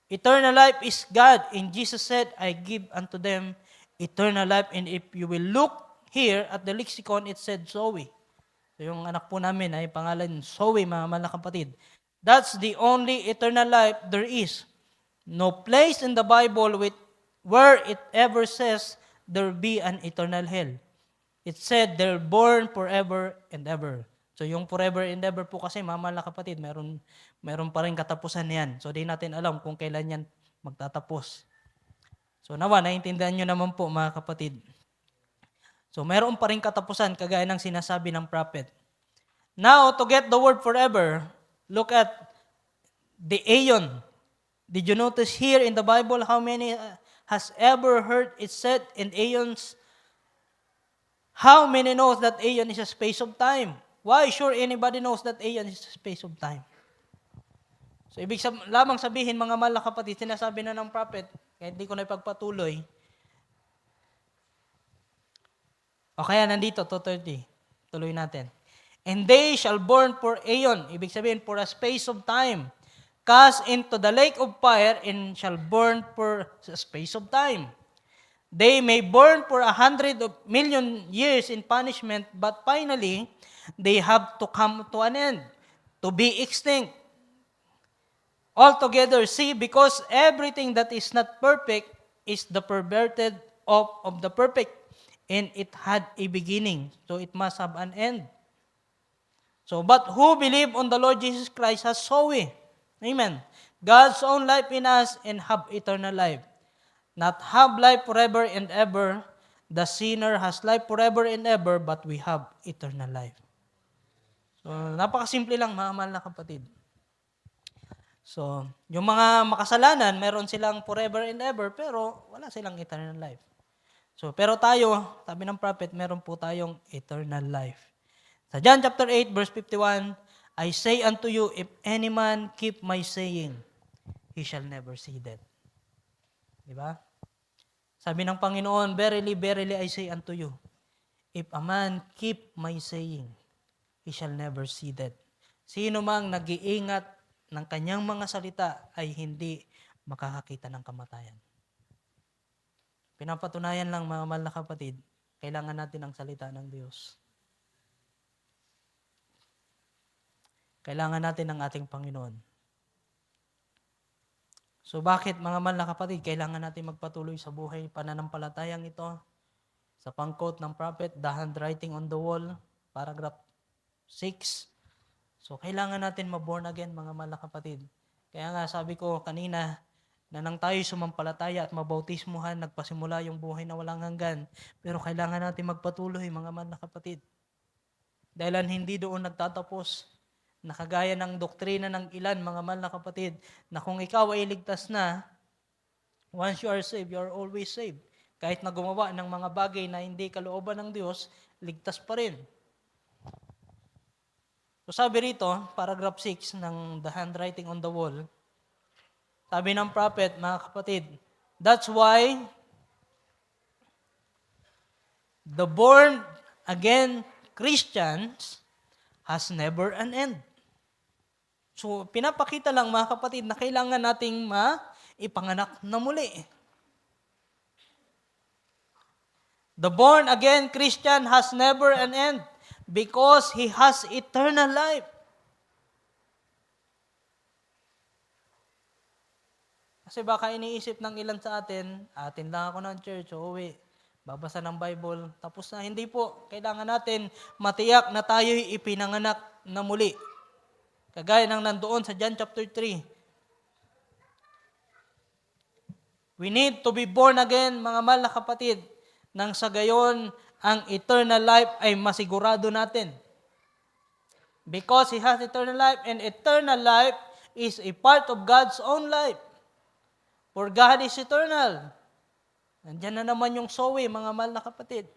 Eternal life is God. And Jesus said, I give unto them eternal life. And if you will look here at the lexicon, it said Zoe. So yung anak po namin ay pangalan Zoe, mga mahal na kapatid. That's the only eternal life there is. No place in the Bible where it ever says there be an eternal hell. It said they're born forever and ever. So yung forever and ever po kasi, mga mahal na kapatid, meron pa rin katapusan yan. So di natin alam kung kailan yan magtatapos. So nawa, naiintindihan nyo naman po mga kapatid. So meron pa rin katapusan kagaya ng sinasabi ng prophet. Now, to get the word forever, look at the aeon. Did you notice here in the Bible how many has ever heard it said in aeons? How many knows that aeon is a space of time? Why? Sure, anybody knows that aeon is a space of time. So, ibig lamang sabihin, mga mahal na kapatid, sinasabi na ng prophet, kaya hindi ko na ipagpatuloy. O kaya nandito, 2:30. Tuloy natin. And they shall burn for aeon, ibig sabihin, for a space of time, cast into the lake of fire, and shall burn for a space of time. They may burn for 100,000,000 years in punishment, but finally, they have to come to an end, to be extinct. Altogether, see, because everything that is not perfect is the perverted of the perfect, and it had a beginning, so it must have an end. So, but who believe on the Lord Jesus Christ has Zoe. Amen. God's own life in us and have eternal life. Not have life forever and ever. The sinner has life forever and ever, but we have eternal life. So, napakasimple lang, mga mahal na kapatid. So, yung mga makasalanan, meron silang forever and ever, pero wala silang eternal life. So, pero tayo, sabi ng prophet, meron po tayong eternal life. Sa John chapter 8, verse 51, I say unto you, if any man keep my saying, he shall never see death. Diba? Sabi ng Panginoon, verily, verily, I say unto you, if a man keep my saying, he shall never see death. Sino mang nag-iingat ng kanyang mga salita ay hindi makakakita ng kamatayan. Pinapatunayan lang, mga mahal na kapatid, kailangan natin ang salita ng Diyos. Kailangan natin ang ating Panginoon. So bakit, mga mahal na kapatid, kailangan natin magpatuloy sa buhay pananampalatayang ito? Sa pang-quote ng prophet, the handwriting on the wall, paragraph 6. So kailangan natin ma-born again, mga mahal na kapatid. Kaya nga sabi ko kanina, na nang tayo sumampalataya at mabautismuhan, nagpasimula yung buhay na walang hanggan. Pero kailangan natin magpatuloy, mga mahal na kapatid. Dahil hindi doon nagtatapos. Nakagaya ng doktrina ng ilan, mga mahal na kapatid, na kung ikaw ay ligtas na, once you are saved, you are always saved. Kahit na gumawa ng mga bagay na hindi kalooban ng Diyos, ligtas pa rin. So sabi rito, paragraph 6 ng the handwriting on the wall, sabi ng prophet, mga kapatid, that's why the born again Christians has never an end. So, pinapakita lang, mga kapatid, na kailangan nating maipanganak na muli. The born-again Christian has never an end because he has eternal life. Kasi baka iniisip ng ilan sa atin lang ako ng church, uuwi, babasa ng Bible, tapos na. Hindi po, kailangan natin matiyak na tayo'y ipinanganak na muli. Kagaya ng nandoon sa John chapter 3. We need to be born again, mga mahal na kapatid, nang sa gayon, ang eternal life ay masigurado natin. Because He has eternal life, and eternal life is a part of God's own life. For God is eternal. Nandiyan na naman yung Zoe, mga mahal na kapatid.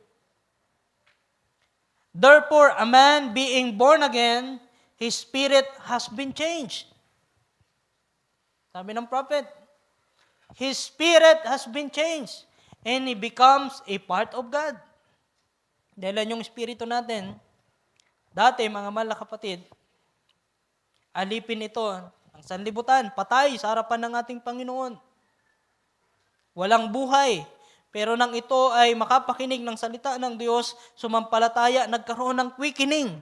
Therefore, a man being born again, his spirit has been changed. Sabi ng prophet, his spirit has been changed and he becomes a part of God. Dahil yung espiritu natin, dati mga mahal na kapatid, alipin ito ang sanlibutan, patay sa harapan ng ating Panginoon. Walang buhay. Pero nang ito ay makapakinig ng salita ng Diyos, sumampalataya, nagkaroon ng quickening.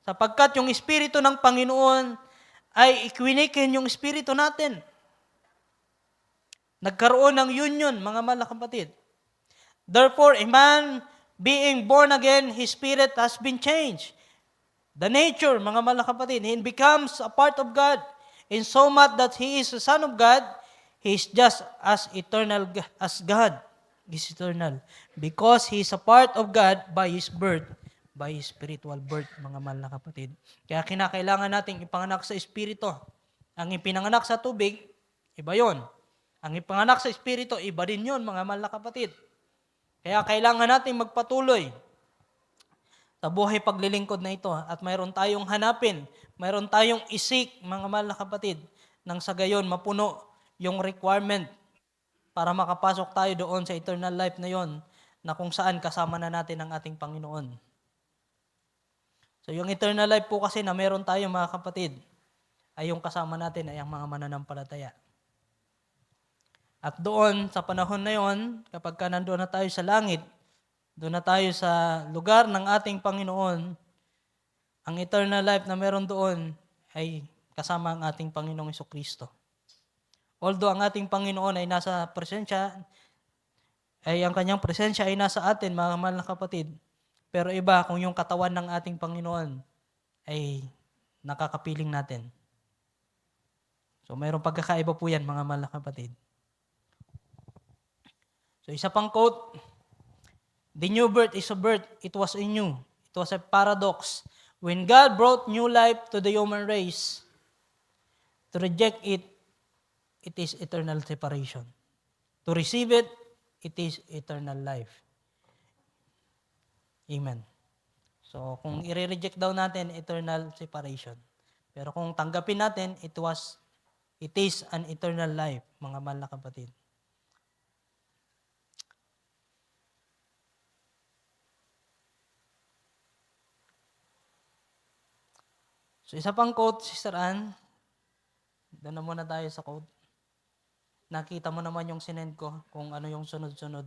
Sapagkat yung espiritu ng Panginoon ay ikwinikin yung espiritu natin. Nagkaroon ng union, mga mahal na kapatid. Therefore, a man being born again, his spirit has been changed. The nature, mga mahal na kapatid, he becomes a part of God. In so much that he is a son of God, he is just as eternal as God is eternal. Because he is a part of God by his birth, by his spiritual birth, mga mahal na kapatid. Kaya kinakailangan nating ipanganak sa espiritu. Ang ipinanganak sa tubig, iba yon. Ang ipanganak sa espiritu, iba din yun, mga mahal na kapatid. Kaya kailangan nating magpatuloy sa buhay paglilingkod na ito. At mayroon tayong hanapin, mayroon tayong isik, mga mahal na kapatid, nang sa gayon mapuno yung requirement para makapasok tayo doon sa eternal life na yon, na kung saan kasama na natin ang ating Panginoon. So yung eternal life po kasi na meron tayo, mga kapatid, ay yung kasama natin ay ang mga mananampalataya. At doon, sa panahon na yon, kapag ka nandoon na tayo sa langit, doon na tayo sa lugar ng ating Panginoon, ang eternal life na meron doon ay kasama ang ating Panginoong Jesucristo. Although ang ating Panginoon ay nasa presensya, ay ang kanyang presensya ay nasa atin, mga mahal na kapatid. Pero iba kung yung katawan ng ating Panginoon ay nakakapiling natin. So mayroong pagkakaiba po yan, mga mahal na kapatid. So isa pang quote, the new birth is a birth, it was a new. It was a paradox. When God brought new life to the human race, to reject it, it is eternal separation. To receive it, it is eternal life. Amen. So kung i-reject daw natin, eternal separation. Pero kung tanggapin natin, it is an eternal life, mga mahal na kapatid. So isa pang quote, Sister Ann. Doon na muna tayo sa quote. Nakita mo naman yung sinend ko kung ano yung sunod-sunod.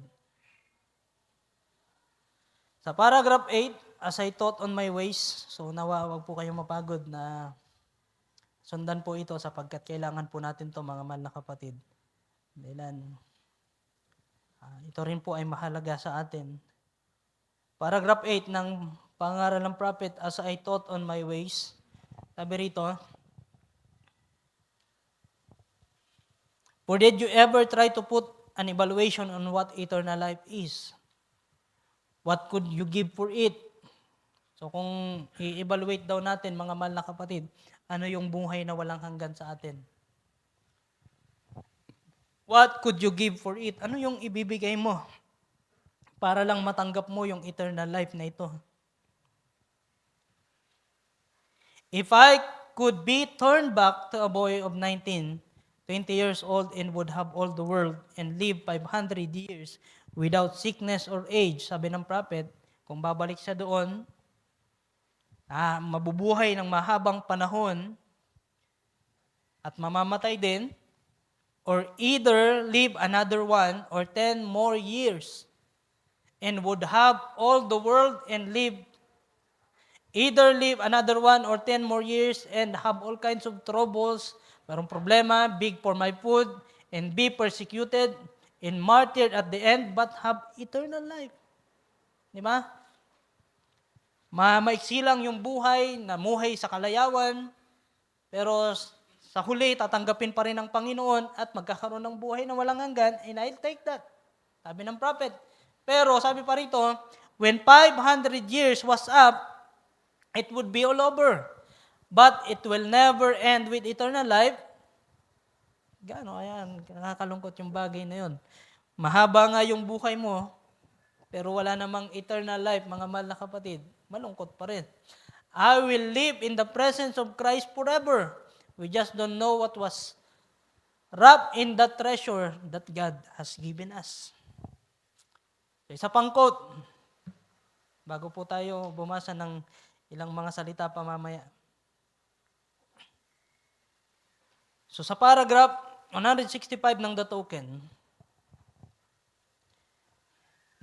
Sa paragraph 8, as I taught on my ways, so nawa wag po kayong mapagod na sundan po ito sapagkat kailangan po natin to, mga mahal na kapatid. Dahil ito rin po ay mahalaga sa atin. Paragraph 8 ng pangaral ng prophet, as I taught on my ways. Sabi rito, for did you ever try to put an evaluation on what eternal life is? What could you give for it? So kung i-evaluate daw natin, mga mahal na kapatid, ano yung buhay na walang hanggan sa atin? What could you give for it? Ano yung ibibigay mo para lang matanggap mo yung eternal life na ito? If I could be turned back to a boy of 19, 20 years old and would have all the world and live 500 years without sickness or age, sabi ng prophet, kung babalik siya doon, mabubuhay ng mahabang panahon at mamamatay din, or either live another 1 or 10 more years and would have all the world and live another 1 or 10 more years and have all kinds of troubles, mayroong problema, big for my food, and be persecuted and martyred at the end, but have eternal life. Di ba? Maiksi lang yung buhay, namuhay sa kalayawan, pero sa huli, tatanggapin pa rin ng Panginoon at magkakaroon ng buhay na walang hanggan, and I'll take that. Sabi ng prophet. Pero sabi pa rito, when 500 years was up, it would be all over. But it will never end with eternal life. Gano, ayan, nakakalungkot yung bagay na yun. Mahaba nga yung buhay mo, pero wala namang eternal life, mga mahal na kapatid. Malungkot pa rin. I will live in the presence of Christ forever. We just don't know what was wrapped in that treasure that God has given us. So, isa pang quote, bago po tayo bumasa ng ilang mga salita pa mamaya. So sa paragraph 165 ng The Token,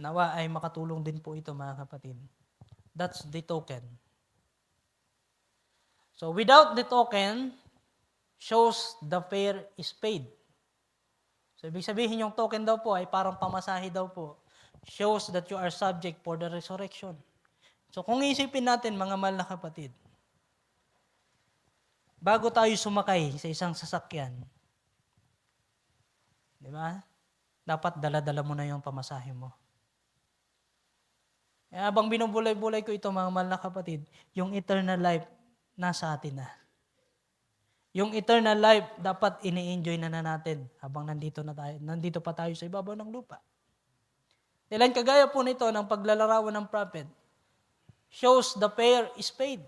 nawa ay makatulong din po ito mga kapatid. That's the token. So without the token, shows the fare is paid. So ibig sabihin yung token daw po ay parang pamasahe daw po. Shows that you are subject for the resurrection. So kung isipin natin mga mahal na kapatid, bago tayo sumakay sa isang sasakyan, di ba? Dapat dala-dala mo na yung pamasahe mo. Eh, habang binubulay-bulay ko ito mga mahal na kapatid, yung eternal life nasa atin na. Yung eternal life dapat ini-enjoy na natin habang nandito pa tayo sa ibabaw ng lupa. Dahil kagaya po nito ng paglalarawan ng prophet, shows the fare is paid.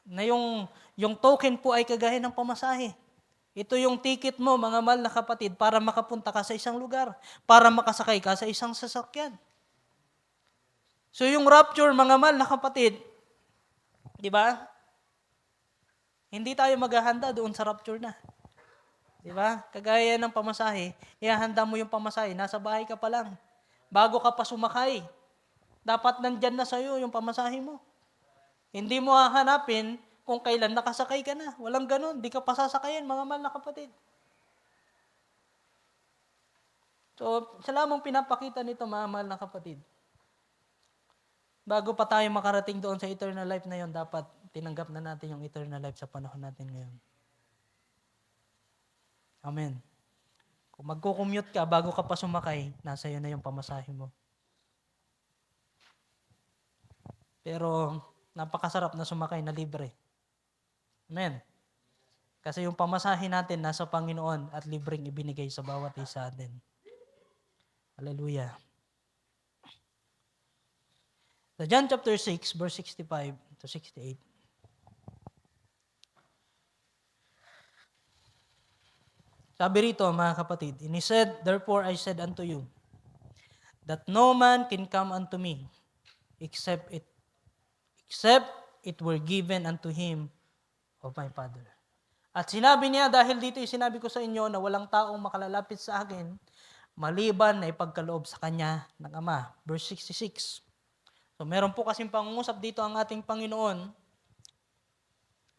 Na yung token po ay kagaya ng pamasahe. Ito yung ticket mo, mga mahal na kapatid, para makapunta ka sa isang lugar, para makasakay ka sa isang sasakyan. So yung rapture, mga mahal na kapatid, di ba? Hindi tayo maghahanda doon sa rapture na. Di ba? Kagaya ng pamasahe, ihahanda mo yung pamasahe, nasa bahay ka pa lang. Bago ka pa sumakay, dapat nandyan na sa'yo yung pamasahe mo. Hindi mo hahanapin kung kailan nakasakay ka na. Walang ganun. Di ka pa sasakayin, mga mahal na kapatid. So, sa lamang pinapakita nito, mga mahal na kapatid. Bago pa tayo makarating doon sa eternal life na yon, dapat tinanggap na natin yung eternal life sa panahon natin ngayon. Amen. Kung magko-commute ka, bago ka pa sumakay, nasa iyo na yung pamasahe mo. Pero, napakasarap na sumakay na libre. Amen. Kasi yung pamasahe natin nasa Panginoon at libreng ibinigay sa bawat isa atin. Hallelujah. Sa John chapter 6, verse 65 to 68. Sabi rito, mga kapatid, and he said, therefore I said unto you, that no man can come unto me, except it were given unto him of my Father. At sinabi niya, dahil dito sinabi ko sa inyo na walang taong makalalapit sa akin, maliban na ipagkaloob sa kanya ng Ama. Verse 66. So meron po kasing pangungusap dito ang ating Panginoon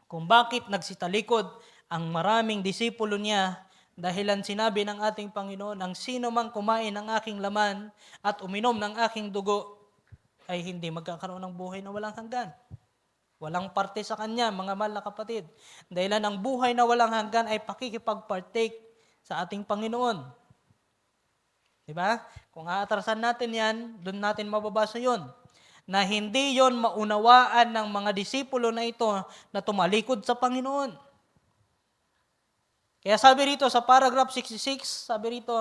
kung bakit nagsitalikod ang maraming disipulo niya dahilan sinabi ng ating Panginoon, ang sino mang kumain ng aking laman at uminom ng aking dugo ay hindi magkakaroon ng buhay na walang hanggan. Walang parte sa kanya, mga mahal na kapatid. Dahilan ang buhay na walang hanggan ay pakikipag-partake sa ating Panginoon. Diba? Kung aatrasan natin yan, doon natin mababasa yon na hindi yon maunawaan ng mga disipulo na ito na tumalikod sa Panginoon. Kaya sabi rito sa paragraph 66, sabi rito,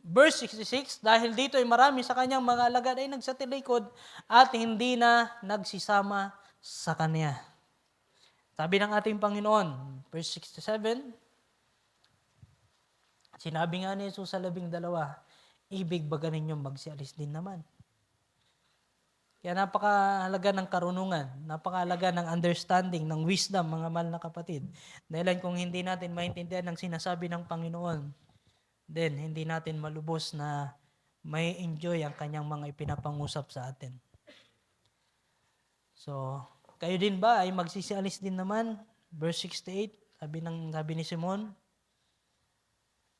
verse 66, dahil dito ay marami sa kanyang mga alagad ay nagsatilikod at hindi na nagsisama sa kanya. Sabi ng ating Panginoon, verse 67, sinabi nga ni Jesus sa 12, ibig ba ninyong magsialis din naman? Kaya napakahalaga ng karunungan, napakahalaga ng understanding, ng wisdom, mga mahal na kapatid. Dahil kung hindi natin maintindihan ang sinasabi ng Panginoon, then hindi natin malubos na may enjoy ang kanyang mga ipinapangusap sa atin. So, kayo din ba ay magsisialis din naman? Verse 68, sabi ni Simon.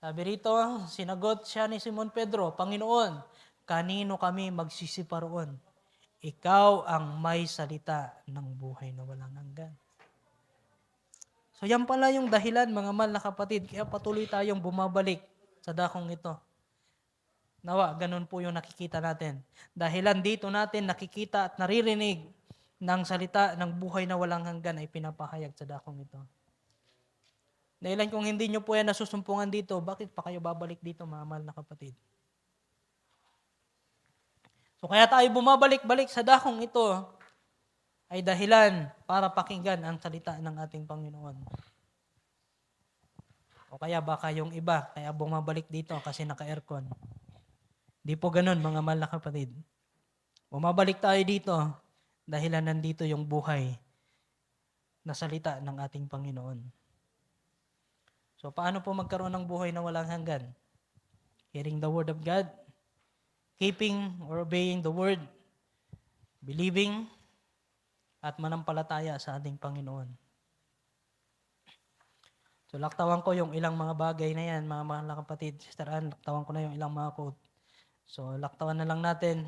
Sabi rito, sinagot siya ni Simon Pedro, Panginoon, kanino kami magsisiparoon? Ikaw ang may salita ng buhay na walang hanggan. So yan pala yung dahilan, mga mahal na kapatid, kaya patuloy tayong bumabalik sa dakong ito. Nawa, ganun po yung nakikita natin. Dahilan dito natin nakikita at naririnig ng salita ng buhay na walang hanggan ay pinapahayag sa dakong ito. Dahilan kung hindi nyo po yan nasusumpungan dito, bakit pa kayo babalik dito, mga mahal na kapatid? So kaya tayo bumabalik-balik sa dakong ito ay dahilan para pakinggan ang salita ng ating Panginoon. O kaya baka yung iba, kaya bumabalik dito kasi naka-aircon. Di po ganun, mga mahal na kapatid. Bumabalik tayo dito dahil nandito yung buhay na salita ng ating Panginoon. So paano po magkaroon ng buhay na walang hanggan? Hearing the Word of God, keeping or obeying the Word, believing, at manampalataya sa ating Panginoon. So laktawan ko yung ilang mga bagay na yan, mga mahal na kapatid. Sister Ann, laktawan ko na yung ilang mga quote. So laktawan na lang natin.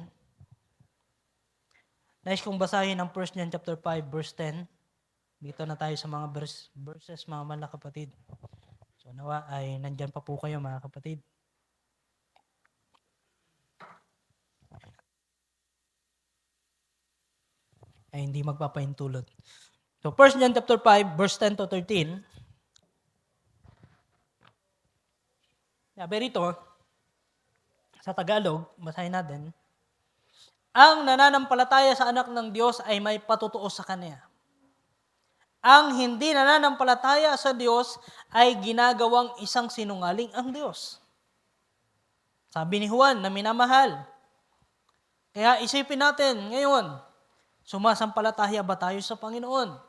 Nais kong basahin ang 1 John chapter 5 verse 10. Dito na tayo sa mga verses, mga mahal na kapatid. So nawa ay nandyan pa po kayo, mga kapatid. Ay hindi magpapahintulot. So 1 John chapter 5 verse 10 to 13. Sabi rito, sa Tagalog, basahin natin. Ang nananampalataya sa anak ng Diyos ay may patutuo sa Kanya. Ang hindi nananampalataya sa Diyos ay ginagawang isang sinungaling ang Diyos. Sabi ni Juan na minamahal. Kaya isipin natin ngayon, sumasampalataya ba tayo sa Panginoon?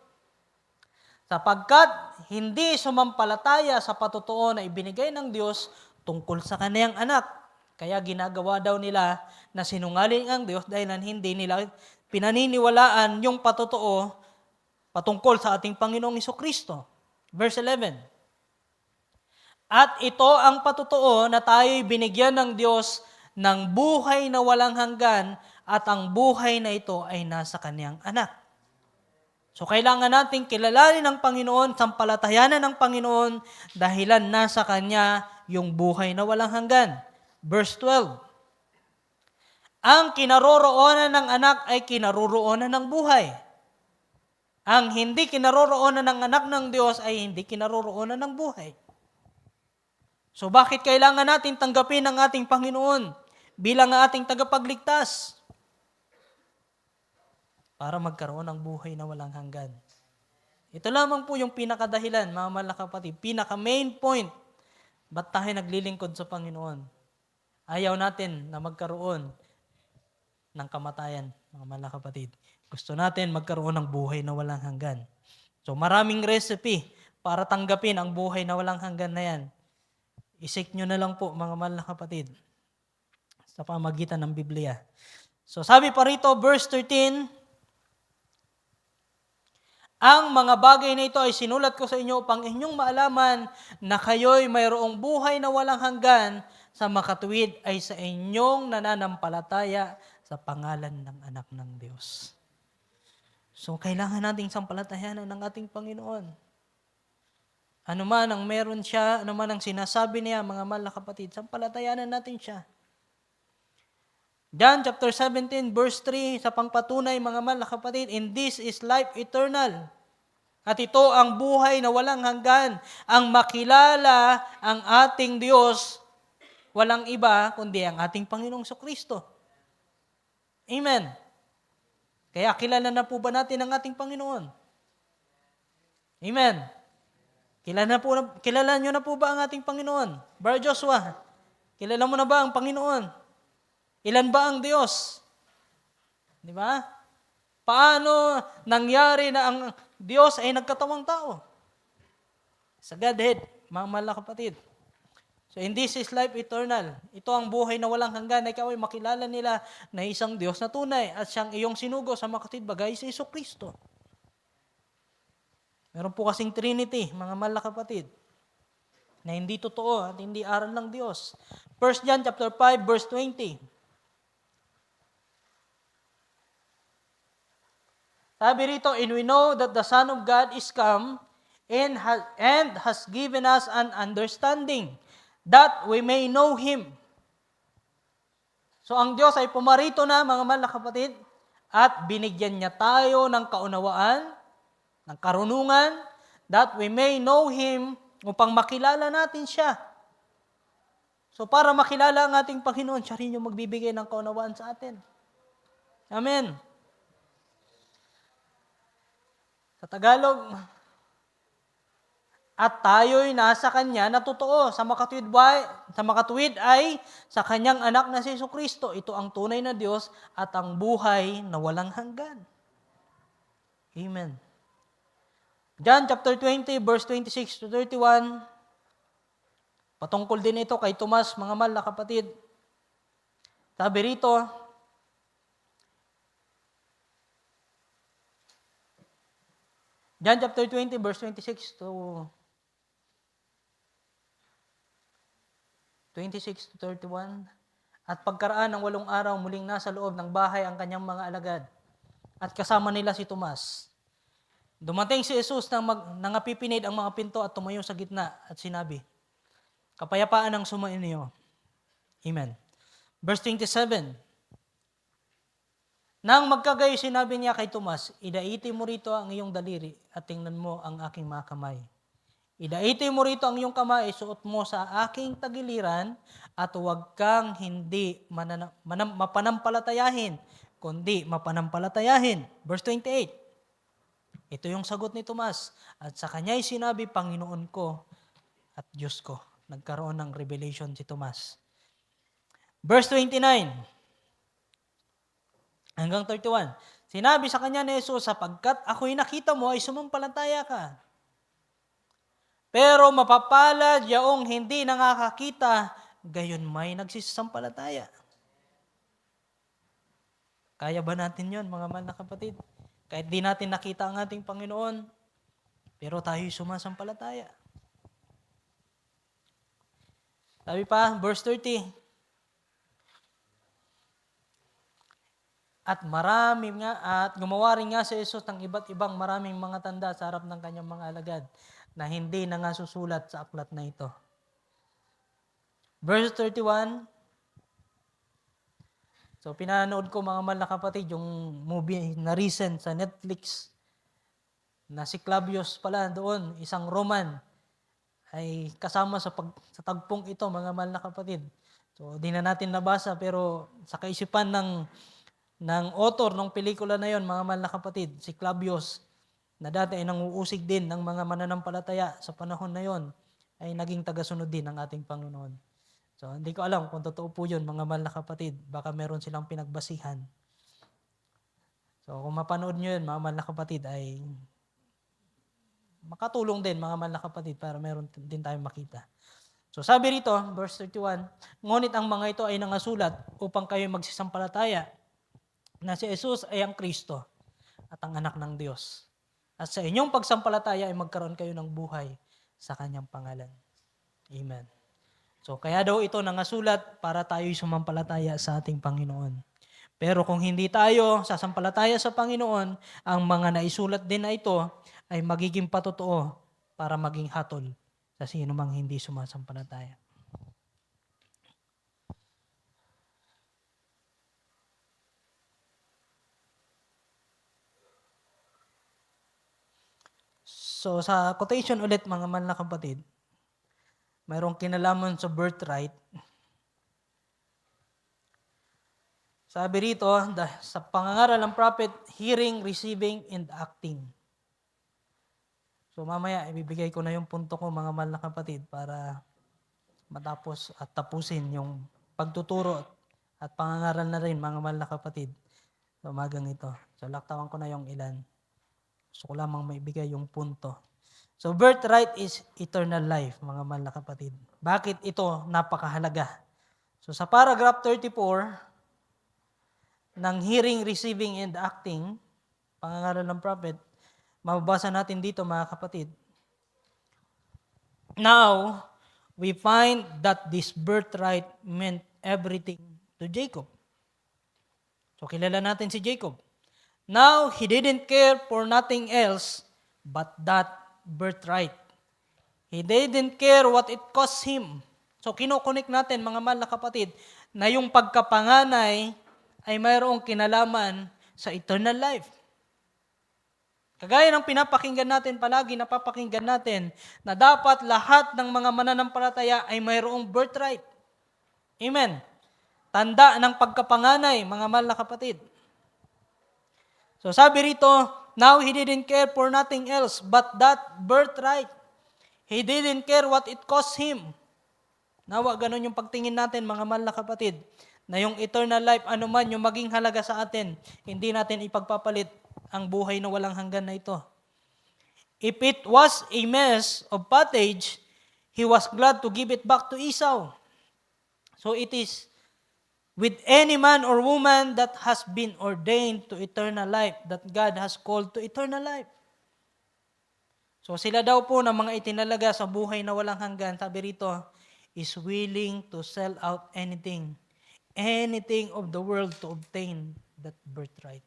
Sapagkat hindi sumampalataya sa patutuo na ibinigay ng Diyos tungkol sa Kaniyang anak. Kaya ginagawa daw nila na sinungaling ang Diyos dahil hindi nila pinaniniwalaan yung patutuo patungkol sa ating Panginoong Hesukristo. Verse 11. At ito ang patutuo na tayo'y binigyan ng Diyos ng buhay na walang hanggan at ang buhay na ito ay nasa Kaniyang anak. So kailangan nating kilalanin ng Panginoon, sampalatayanan ng Panginoon dahilan nasa Kanya yung buhay na walang hanggan. Verse 12. Ang kinaroroonan ng anak ay kinaroroonan ng buhay. Ang hindi kinaroroonan ng anak ng Diyos ay hindi kinaroroonan ng buhay. So bakit kailangan natin tanggapin ang ating Panginoon bilang ating tagapagligtas? Para magkaroon ng buhay na walang hanggan. Ito lamang po yung pinakadahilan, mga mahal na kapatid, pinaka-main point. Ba't tayo naglilingkod sa Panginoon? Ayaw natin na magkaroon ng kamatayan, mga mahal na kapatid. Gusto natin magkaroon ng buhay na walang hanggan. So maraming recipe para tanggapin ang buhay na walang hanggan na yan. Isik nyo na lang po, mga mahal na kapatid, sa pamagitan ng Biblia. So sabi pa rito, verse 13, ang mga bagay na ito ay sinulat ko sa inyo upang inyong maalaman na kayo'y mayroong buhay na walang hanggan sa makatuwid ay sa inyong nananampalataya sa pangalan ng anak ng Diyos. So, kailangan nating sampalatayanan ng ating Panginoon. Ano man ang meron siya, ano man ang sinasabi niya, mga mahal na kapatid, sampalatayanan natin siya. John chapter 17 verse 3, sa pangpatunay, mga mahal na kapatid, in this is life eternal. At ito ang buhay na walang hanggan, ang makilala ang ating Diyos, walang iba kundi ang ating Panginoong Kristo. Amen. Kaya kilala na po ba natin ang ating Panginoon? Amen. Kilala nyo na po ba ang ating Panginoon? Brother Joshua, kilala mo na ba ang Panginoon? Ilan ba ang Diyos? Di ba? Paano nangyari na ang Diyos ay nagkatawang tao? Sa Godhead, mga mahal na kapatid. So in this is life eternal. Ito ang buhay na walang hanggan na ikaw ay makilala nila na isang Diyos na tunay at siyang iyong sinugo sa makatid bagay sa Hesukristo. Meron po kasing Trinity, mga mahal na kapatid, na hindi totoo at hindi aral ng Diyos. 1 John chapter 5 verse 20. Sabi rito, and we know that the Son of God is come and has given us an understanding that we may know Him. So ang Diyos ay pumarito na, mga mahal na kapatid, at binigyan niya tayo ng kaunawaan, ng karunungan, that we may know Him, upang makilala natin siya. So para makilala ang ating Panginoon, siya rin yung magbibigay ng kaunawaan sa atin. Amen. Sa Tagalog, at tayo'y nasa Kanya na totoo. Sa makatuwid ay sa Kanyang anak na si Jesucristo. Ito ang tunay na Diyos at ang buhay na walang hanggan. Amen. John chapter 20, verse 26 to 31. Patungkol din ito kay Tomas, mga mahal na kapatid. Sabi rito, John chapter 20, verse 26 to 31. At pagkaraan ng 8 araw, muling nasa loob ng bahay ang kanyang mga alagad. At kasama nila si Tomas. Dumating si Jesus nang nangapipinid ang mga pinto at tumayo sa gitna at sinabi, kapayapaan ang sumainyo. Amen. Verse 27. Nang magkagayo, sinabi niya kay Tomas, idaiti mo rito ang iyong daliri at tingnan mo ang aking mga kamay. Idaiti mo rito ang iyong kamay, suot mo sa aking tagiliran at huwag kang hindi mapanampalatayahin, kundi mapanampalatayahin. Verse 28. Ito yung sagot ni Tomas. At sa kanya'y sinabi, Panginoon ko at Diyos ko. Nagkaroon ng revelation si Tomas. Verse 29 hanggang 31. Sinabi sa kanya ni Jesus, sapagkat ako'y nakita mo ay sumampalataya ka. Pero mapapalad yaong hindi nakakakita, gayon may nagsisampalataya. Kaya ba natin yon, mga mahal na kapatid? Kahit di natin nakita ang ating Panginoon, pero tayo'y sumasampalataya. Sabi pa, verse 30, at gumawa rin nga si Jesus ng iba't ibang maraming mga tanda sa harap ng kanyang mga alagad na hindi na nga susulat sa aklat na ito. Verse 31, so pinanood ko, mga mahal na kapatid, yung movie na recent sa Netflix na si Claudius pala doon, isang Roman, ay kasama sa tagpong ito, mga mahal na kapatid. So di na natin nabasa, pero sa kaisipan ng author ng pelikula na yon, mga mahal na kapatid, si Claudius, na dati ay nanguusig din ng mga mananampalataya sa panahon na yon, ay naging tagasunod din ng ating Panginoon. So, hindi ko alam kung totoo po yun, mga mahal na kapatid. Baka meron silang pinagbasihan. So, kung mapanood nyo yun, mga mahal na kapatid, ay makatulong din, mga mahal na kapatid, para meron din tayong makita. So, sabi rito, verse 31, ngunit ang mga ito ay nangasulat upang kayo magsisampalataya na si Jesus ay ang Kristo at ang anak ng Diyos. At sa inyong pagsampalataya ay magkaroon kayo ng buhay sa kanyang pangalan. Amen. So, kaya daw ito nangasulat para tayo'y sumampalataya sa ating Panginoon. Pero kung hindi tayo sasampalataya sa Panginoon, ang mga naisulat din na ito ay magiging patotoo para maging hatol sa sino mang hindi sumasampalataya. So, sa quotation ulit, mga mahal na kapatid, mayroong kinalaman sa birthright. Sabi rito, sa pangangaral ng prophet, hearing, receiving, and acting. So mamaya, ibibigay ko na yung punto ko, mga mahal na kapatid, para matapos at tapusin yung pagtuturo at pangangaral na rin, mga mahal na kapatid, sa umagang ito. So laktawan ko na yung ilan. Gusto ko lamang maibigay yung punto. So birthright is eternal life, mga mahal na kapatid. Bakit ito napakahalaga? So sa paragraph 34, ng hearing, receiving, and acting, pangangaral ng prophet, mababasa natin dito, mga kapatid. Now, we find that this birthright meant everything to Jacob. So, kilala natin si Jacob. Now, he didn't care for nothing else but that birthright. He didn't care what it cost him. So, kinokonek natin, mga mahal na kapatid, na yung pagkapanganay ay mayroong kinalaman sa eternal life. Kagaya ng pinapakinggan natin palagi, napapakinggan natin na dapat lahat ng mga mananampalataya ay mayroong birthright. Amen. Tanda ng pagkapanganay, mga mahal na kapatid. So sabi rito, Now he didn't care for nothing else but that birthright. He didn't care what it cost him. Nawa, ganun yung pagtingin natin, mga mahal na kapatid, na yung eternal life, anuman yung maging halaga sa atin, hindi natin ipagpapalit ang buhay na walang hanggan na ito. If it was a mess of pottage, he was glad to give it back to Esau. So it is with any man or woman that has been ordained to eternal life, that God has called to eternal life. So sila daw po na mga itinalaga sa buhay na walang hanggan, sabi rito, is willing to sell out anything of the world to obtain that birthright.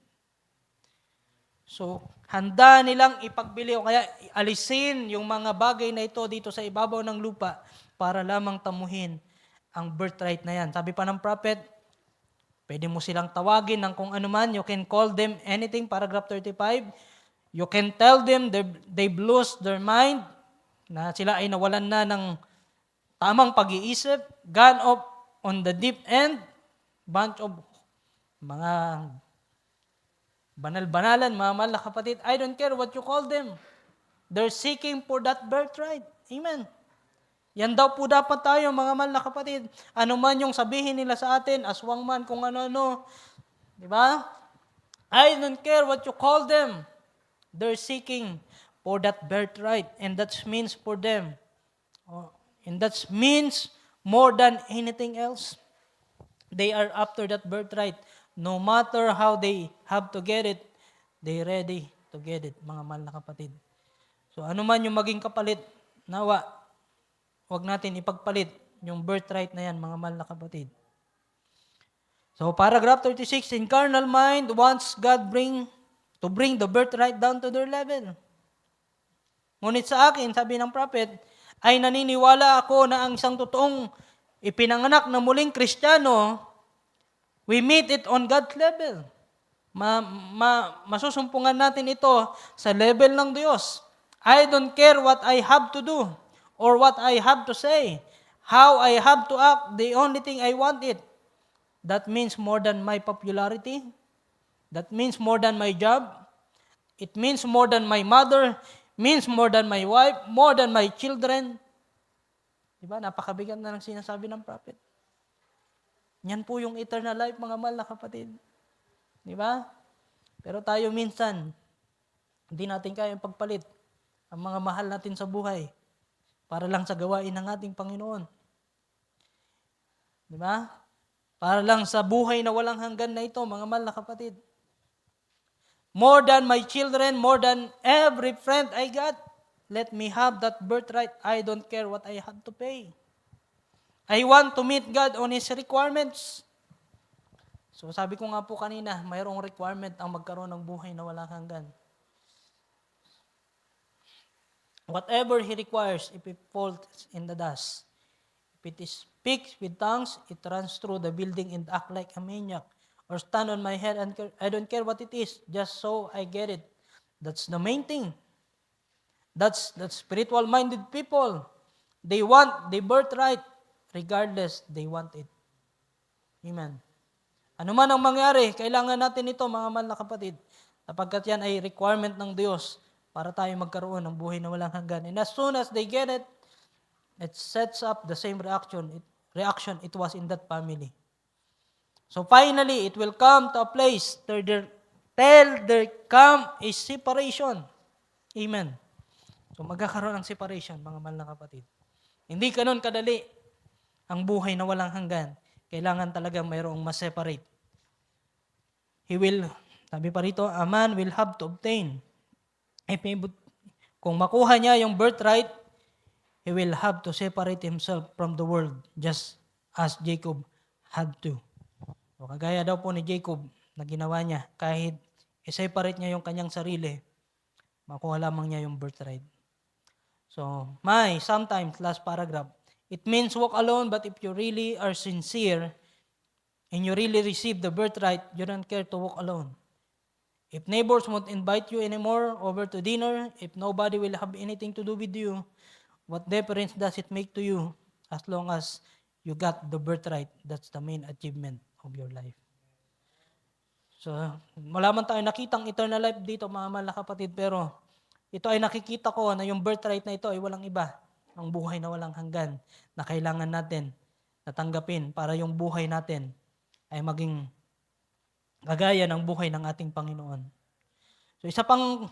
So, handa nilang ipagbili o kaya alisin yung mga bagay na ito dito sa ibabaw ng lupa para lamang tamuhin ang birthright na yan. Sabi pa ng prophet, pwede mo silang tawagin ng kung ano man. You can call them anything, paragraph 35. You can tell them they've lost their mind, na sila ay nawalan na ng tamang pag-iisip, gone off on the deep end, bunch of mga banal-banalan, mga mahal na kapatid. I don't care what you call them. They're seeking for that birthright. Amen. Yan daw po dapat tayo, mga mahal na kapatid. Ano man yung sabihin nila sa atin, aswang man, kung ano-ano. Di ba? I don't care what you call them. They're seeking for that birthright. And that means for them. And that means more than anything else. They are after that birthright. No matter how they have to get it, they ready to get it, mga mahal na kapatid. So ano man yung maging kapalit, nawa, huwag natin ipagpalit yung birthright na yan, mga mahal na kapatid. So paragraph 36, in carnal mind wants God to bring the birthright down to their level. Ngunit sa akin, sabi ng prophet, ay naniniwala ako na ang isang totoong ipinanganak na muling Kristiyano, we meet it on God's level. Masusumpungan natin ito sa level ng Diyos. I don't care what I have to do or what I have to say, how I have to act, the only thing I want it. That means more than my popularity. That means more than my job. It means more than my mother, means more than my wife, more than my children. Diba? Napakabigat na ng sinasabi ng prophet. Yan po yung eternal life, mga mahal na kapatid. Diba? Pero tayo minsan, hindi natin kayang pagpalit ang mga mahal natin sa buhay para lang sa gawain ng ating Panginoon. Diba? Para lang sa buhay na walang hanggan na ito, mga mahal na kapatid. More than my children, more than every friend I got, let me have that birthright. I don't care what I have to pay. I want to meet God on His requirements. So sabi ko nga po kanina, mayroong requirement ang magkaroon ng buhay na walang hanggan. Whatever He requires, if it falls in the dust, if it speaks with tongues, it runs through the building and act like a maniac, or stand on my head and I don't care what it is, just so I get it. That's the main thing. That's spiritual-minded people. They want the birthright, regardless, they want it. Amen. Ano man ang mangyari, kailangan natin ito, mga mahal na kapatid, sapagkat yan ay requirement ng Diyos para tayo magkaroon ng buhay na walang hanggan. And as soon as they get it, it sets up the same reaction it was in that family. So finally, it will come to a place till there come a separation. Amen. So magkakaroon ng separation, mga mahal na kapatid. Hindi ganun kadali ang buhay na walang hanggan. Kailangan talagang mayroong ma-separate. Sabi pa rito, a man will have to obtain. Kung makuha niya yung birthright, he will have to separate himself from the world, just as Jacob had to. So, kagaya daw po ni Jacob na ginawa niya, kahit i-separate niya yung kanyang sarili, makuha lamang niya yung birthright. So, sometimes, last paragraph, it means walk alone, but if you really are sincere and you really receive the birthright, you don't care to walk alone. If neighbors won't invite you anymore over to dinner, if nobody will have anything to do with you, what difference does it make to you as long as you got the birthright? That's the main achievement of your life. So, wala man tayo nakitang eternal life dito, mga mahal na kapatid, pero ito ay nakikita ko na yung birthright na ito ay walang iba. Ang buhay na walang hanggan na kailangan natin natanggapin para yung buhay natin ay maging kagaya ng buhay ng ating Panginoon. So, isa pang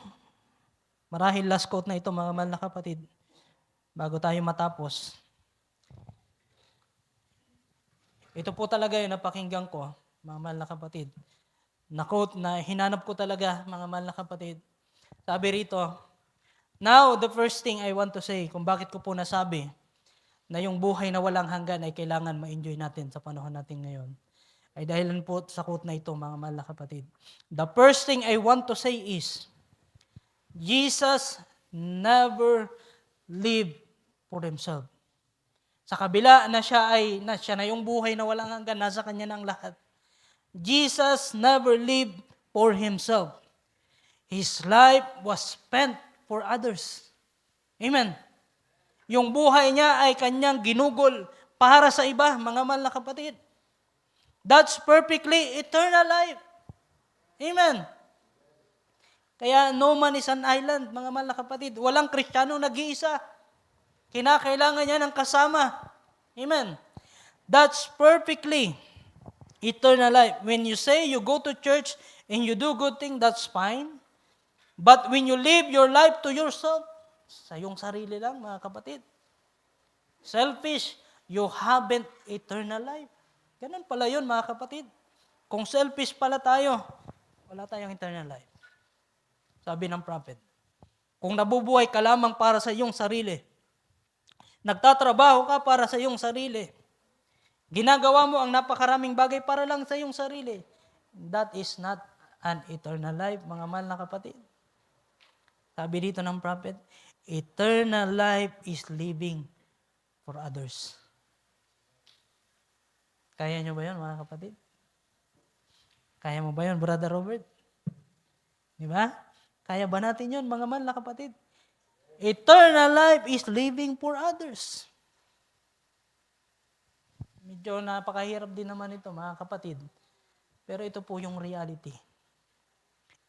marahil last quote na ito, mga mahal na kapatid, bago tayo matapos. Ito po talaga yung napakinggan ko, mga mahal na kapatid. Na quote na hinanap ko talaga, mga mahal na kapatid. Sabi rito, now the first thing I want to say, kung bakit ko po nasabi na yung buhay na walang hanggan ay kailangan ma-enjoy natin sa panahon natin ngayon, ay dahilan po sa quote na ito, mga mahal na kapatid. The first thing I want to say is, Jesus never lived for Himself. Sa kabila na siya na yung buhay na walang hanggan, nasa Kanya na ang lahat. Jesus never lived for Himself. His life was spent for others. Amen. Yung buhay niya ay Kanyang ginugol para sa iba, mga mahal na kapatid. That's perfectly eternal life. Amen. Kaya no man is an island, mga mahal na kapatid. Walang Kristiyano nag-iisa. Kinakailangan niya ng kasama. Amen. That's perfectly eternal life. When you say you go to church and you do good things, that's fine. But when you live your life to yourself, sa iyong sarili lang, mga kapatid, selfish, you haven't eternal life. Ganun pala yun, mga kapatid. Kung selfish pala tayo, wala tayong eternal life. Sabi ng prophet. Kung nabubuhay ka lamang para sa iyong sarili, nagtatrabaho ka para sa iyong sarili, ginagawa mo ang napakaraming bagay para lang sa iyong sarili, that is not an eternal life, mga mahal na kapatid. Sabi dito ng prophet, eternal life is living for others. Kaya nyo ba yun, mga kapatid? Kaya mo ba yun, Brother Robert? Di ba? Kaya ba natin yun, mga mahal na kapatid? Eternal life is living for others. Medyo napakahirap din naman ito, mga kapatid. Pero ito po yung reality.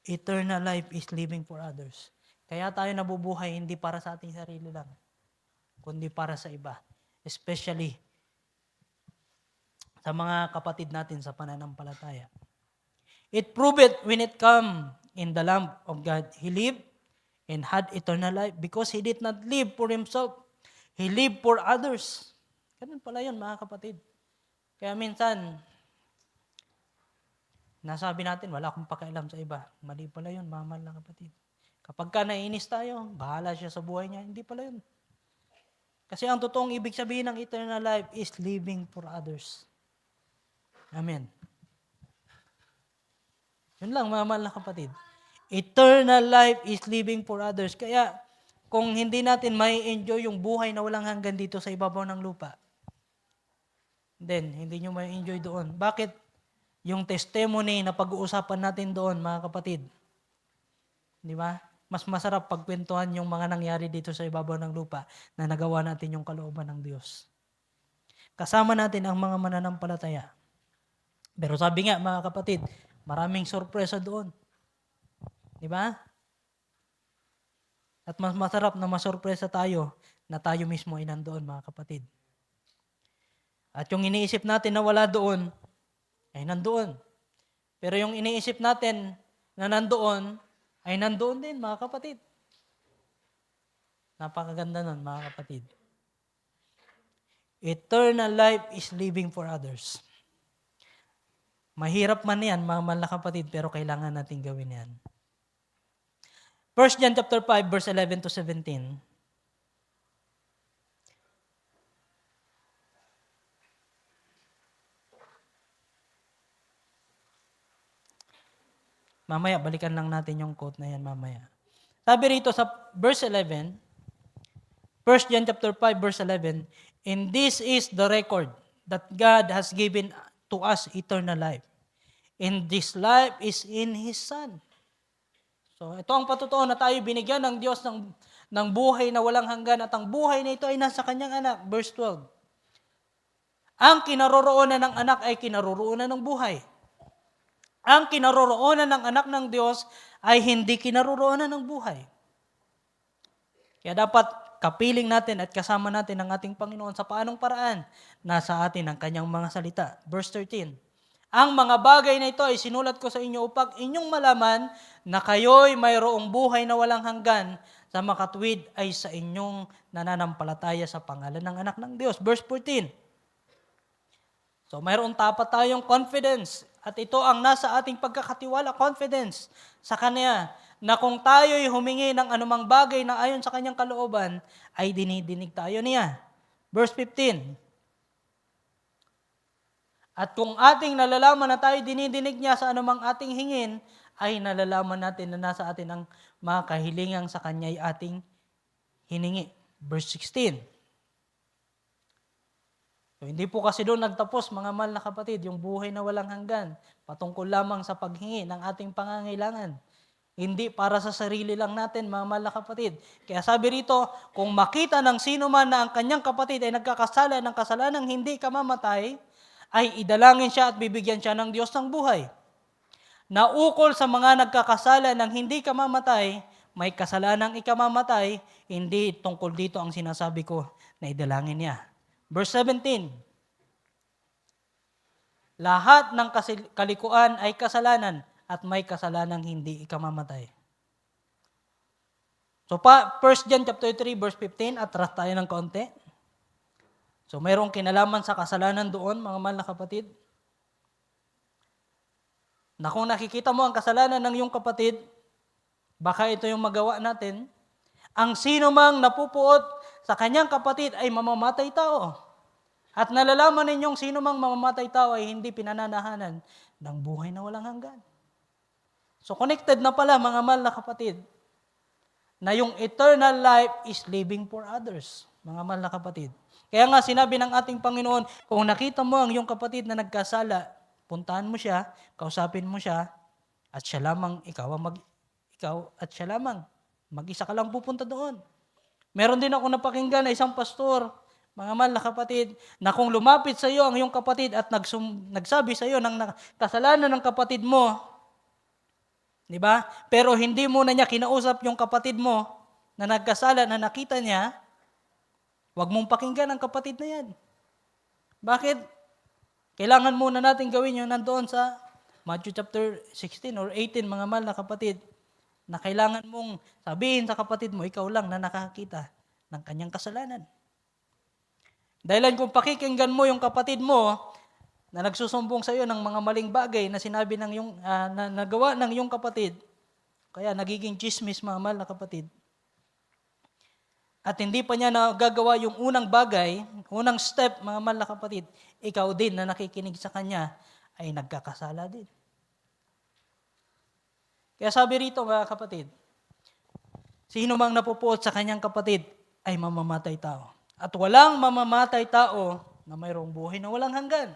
Eternal life is living for others. Kaya tayo nabubuhay hindi para sa ating sarili lang, kundi para sa iba. Especially sa mga kapatid natin sa pananampalataya. It proved when it come in the Lamb of God, He lived and had eternal life because He did not live for Himself. He lived for others. Ganun pala yun, mga kapatid. Kaya minsan, nasabi natin, wala akong pakialam sa iba. Mali pala yun, mga mahal na kapatid. Kapag ka naiinis tayo, bahala siya sa buhay niya. Hindi pala yun. Kasi ang totoong ibig sabihin ng eternal life is living for others. Amen. Yun lang, mga mahal na kapatid. Eternal life is living for others. Kaya, kung hindi natin may enjoy yung buhay na walang hanggan dito sa ibabaw ng lupa, then, hindi nyo may enjoy doon. Bakit? Yung testimony na pag-uusapan natin doon, mga kapatid. Di ba? Mas masarap pagkwentuhan yung mga nangyari dito sa ibabaw ng lupa na nagawa natin yung kalooban ng Diyos. Kasama natin ang mga mananampalataya. Pero sabi nga, mga kapatid, maraming sorpresa doon. Di ba? At mas masarap na masorpresa tayo na tayo mismo ay nandoon, mga kapatid. At yung iniisip natin na wala doon, ay nandoon. Pero yung iniisip natin na nandoon, ay nandoon din, mga kapatid. Napakaganda nun, mga kapatid. Eternal life is living for others. Mahirap man yan, mga mahal na kapatid, pero kailangan natin gawin yan. 1 John chapter 5, verse 11 to 17. Mamaya, balikan lang natin yung quote na yan mamaya. Sabi rito sa verse 11, 1 John chapter 5, verse 11, and this is the record that God has given to us eternal life. And this life is in His Son. So, ito ang patotoo na tayo binigyan ng Diyos ng buhay na walang hanggan at ang buhay na ito ay nasa Kanyang anak. Verse 12. Ang kinaroroonan ng anak ay kinaroroonan ng buhay. Ang kinaroroonan ng anak ng Diyos ay hindi kinaroroonan ng buhay. Kaya dapat kapiling natin at kasama natin ang ating Panginoon sa paanong paraan? Nasa atin ang kanyang mga salita. Verse 13. Ang mga bagay na ito ay sinulat ko sa inyo upang inyong malaman na kayo'y mayroong buhay na walang hanggan sa makatwid ay sa inyong nananampalataya sa pangalan ng anak ng Diyos. Verse 14. So mayroon tapat tayong confidence at ito ang nasa ating pagkakatiwala, confidence sa Kanya na kung tayo'y humingi ng anumang bagay na ayon sa Kanyang kalooban, ay dinidinig tayo niya. Verse 15. At kung ating nalalaman na tayo dinidinig niya sa anumang ating hingin, ay nalalaman natin na nasa atin ang mga kahilingang sa Kanya ay ating hiningi. Verse 16. So, hindi po kasi doon nagtapos, mga mahal na kapatid, yung buhay na walang hanggan, patungkol lamang sa paghingi ng ating pangangailangan. Hindi para sa sarili lang natin, mga mahal na kapatid. Kaya sabi rito, kung makita ng sino man na ang kanyang kapatid ay nagkakasala ng kasalanang hindi kamamatay, ay idalangin siya at bibigyan siya ng Diyos ng buhay. Naukol sa mga nagkakasala ng hindi kamamatay, may kasalanang ikamamatay, hindi tungkol dito ang sinasabi ko na idalangin niya. Verse 17, lahat ng kalikuan ay kasalanan at may kasalanang hindi ikamamatay. So 1 John chapter 3 verse 15, atras tayo ng kaunti. So mayroong kinalaman sa kasalanan doon, mga mahal na kapatid. Na kung nakikita mo ang kasalanan ng iyong kapatid, baka ito yung magawa natin. Ang sino mang napupuot sa kanyang kapatid ay mamamatay tao. At nalalaman ninyong sino mang mamamatay tao ay hindi pinananahanan ng buhay na walang hanggan. So connected na pala, mga mahal na kapatid, na yung eternal life is living for others, mga mahal na kapatid. Kaya nga sinabi ng ating Panginoon, kung nakita mo ang iyong kapatid na nagkasala, puntahan mo siya, kausapin mo siya, at siya lamang, ikaw at siya lamang. Mag-isa ka lang pupunta doon. Meron din ako napakinggan na isang pastor, mga mahal na kapatid, na kung lumapit sa iyo ang iyong kapatid at nagsabi sa iyo ng kasalanan ng kapatid mo, di ba? Pero hindi mo na niya kinausap yung kapatid mo na nagkasala na nakita niya, huwag mong pakinggan ang kapatid na yan. Bakit? Kailangan muna natin gawin yun nandoon sa Matthew chapter 16 or 18, mga mahal na kapatid, na kailangan mong sabihin sa kapatid mo, ikaw lang na nakakita ng kanyang kasalanan. Dahilan kung pakikinggan mo yung kapatid mo na nagsusumbong sa iyo ng mga maling bagay na sinabi ng yung na nagawa ng iyong kapatid, kaya nagiging chismis, mga mahal na kapatid. At hindi pa niya nagagawa yung unang bagay, unang step, mga mahal na kapatid, ikaw din na nakikinig sa kanya ay nagkakasala din. Kaya sabi rito, mga kapatid, sino mang napupuot sa kanyang kapatid ay mamamatay tao. At walang mamamatay tao na mayroong buhay na walang hanggan.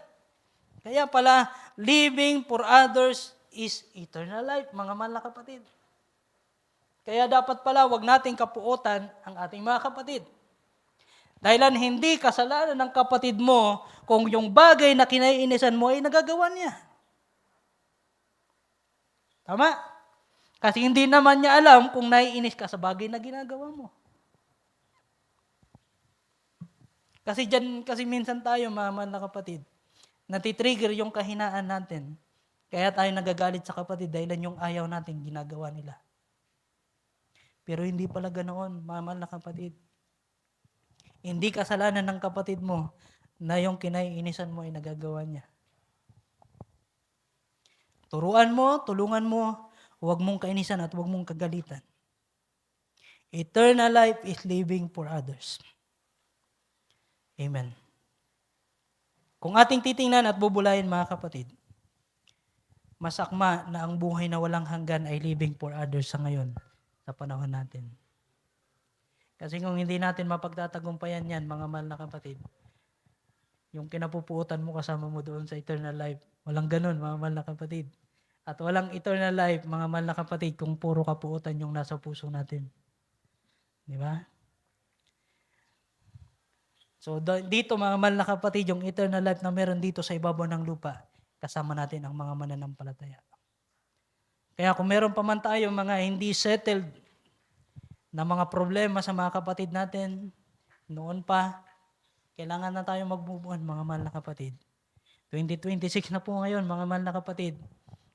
Kaya pala, living for others is eternal life, mga mahal na kapatid. Kaya dapat pala, wag nating kapuotan ang ating mga kapatid. Dahilan hindi kasalanan ng kapatid mo kung yung bagay na kinaiinisan mo ay nagagawa niya. Tama? Kasi hindi naman niya alam kung naiinis ka sa bagay na ginagawa mo. Kasi minsan tayo, mga mahal na kapatid, natitrigger yung kahinaan natin. Kaya tayo nagagalit sa kapatid dahil yung ayaw natin ginagawa nila. Pero hindi pala ganoon, mga mahal na kapatid. Hindi kasalanan ng kapatid mo na yung kinaiinisan mo ay nagagawa niya. Turuan mo, tulungan mo, huwag mong kainisan at huwag mong kagalitan. Eternal life is living for others. Amen. Kung ating titingnan at bubulayin, mga kapatid, masakma na ang buhay na walang hanggan ay living for others sa ngayon, sa panahon natin. Kasi kung hindi natin mapagtatagumpayan yan, mga mahal na kapatid, yung kinapupuutan mo kasama mo doon sa eternal life, walang ganun, mga mahal na kapatid. At walang eternal life, mga mahal na kapatid, kung puro kapuutan yung nasa puso natin. Di ba? So, dito, mga mahal na kapatid, yung eternal life na meron dito sa ibabaw ng lupa, kasama natin ang mga mananampalataya. Kaya kung meron pa man tayo mga hindi settled na mga problema sa mga kapatid natin, noon pa, kailangan na tayo mag-move on, mga mahal na kapatid. 2026 na po ngayon, mga mahal na kapatid.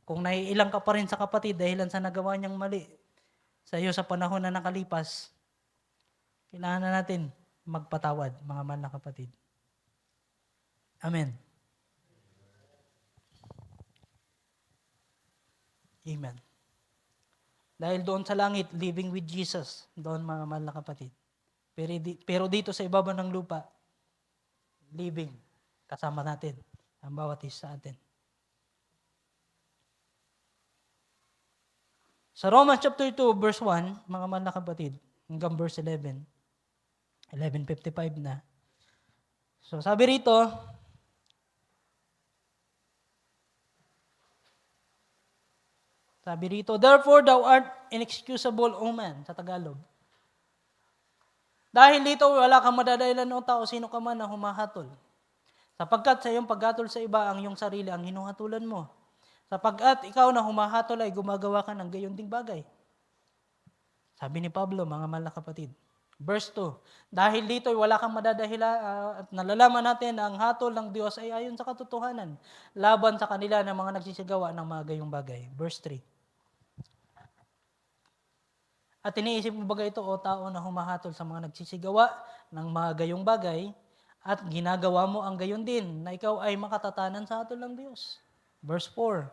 Kung naiilang ka pa rin sa kapatid dahilan sa nagawa niyang mali sa iyo sa panahon na nakalipas, kailangan na natin magpatawad, mga mahal na kapatid. Amen. Amen. Dahil doon sa langit, living with Jesus, doon mga mahal na kapatid. Pero dito sa ibaba ng lupa, living, kasama natin, ang bawat isa sa atin. Sa Romans chapter 2, verse 1, mga mahal na kapatid, hanggang verse 11, 11:55 na. So sabi rito, therefore thou art inexcusable, O man, sa Tagalog. Dahil dito, wala kang madadailan o tao, sino ka man na humahatol. Sapagkat sa iyong paghatol sa iba, ang iyong sarili ang hinuhatulan mo. Sapagkat ikaw na humahatol ay gumagawa ka ng gayon ding bagay. Sabi ni Pablo, mga mahal na kapatid. Verse 2, dahil dito wala kang madadahila at nalalaman natin na ang hatol ng Diyos ay ayon sa katotohanan, laban sa kanila ng mga nagsisigawa ng mga gayong bagay. Verse 3, at iniisip mo ba ito, o tao na humahatol sa mga nagsisigawa ng mga gayong bagay, at ginagawa mo ang gayon din, na ikaw ay makatatanan sa hatol ng Diyos. Verse 4,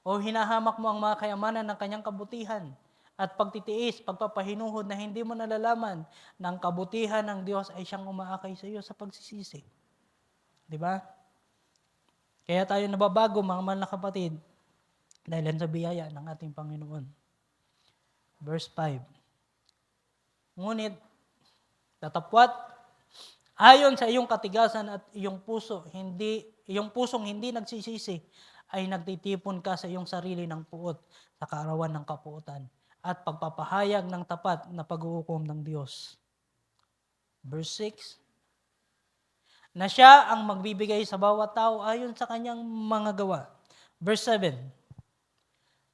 o hinahamak mo ang mga kayamanan ng kanyang kabutihan, at pagtitiis, pagpapahinuhod na hindi mo nalalaman ng kabutihan ng Diyos ay siyang umaakay sa iyo sa pagsisisi. Di ba? Kaya tayo nababago, mga mahal na kapatid, dahil sa biyaya ng ating Panginoon. Verse 5, ngunit, tatapwat, ayon sa iyong katigasan at iyong pusong hindi nagsisisi, ay nagtitipon ka sa iyong sarili ng puot sa kaarawan ng kapuotan at pagpapahayag ng tapat na pag-uukom ng Diyos. Verse 6, na siya ang magbibigay sa bawat tao ayon sa kanyang mga gawa. Verse 7,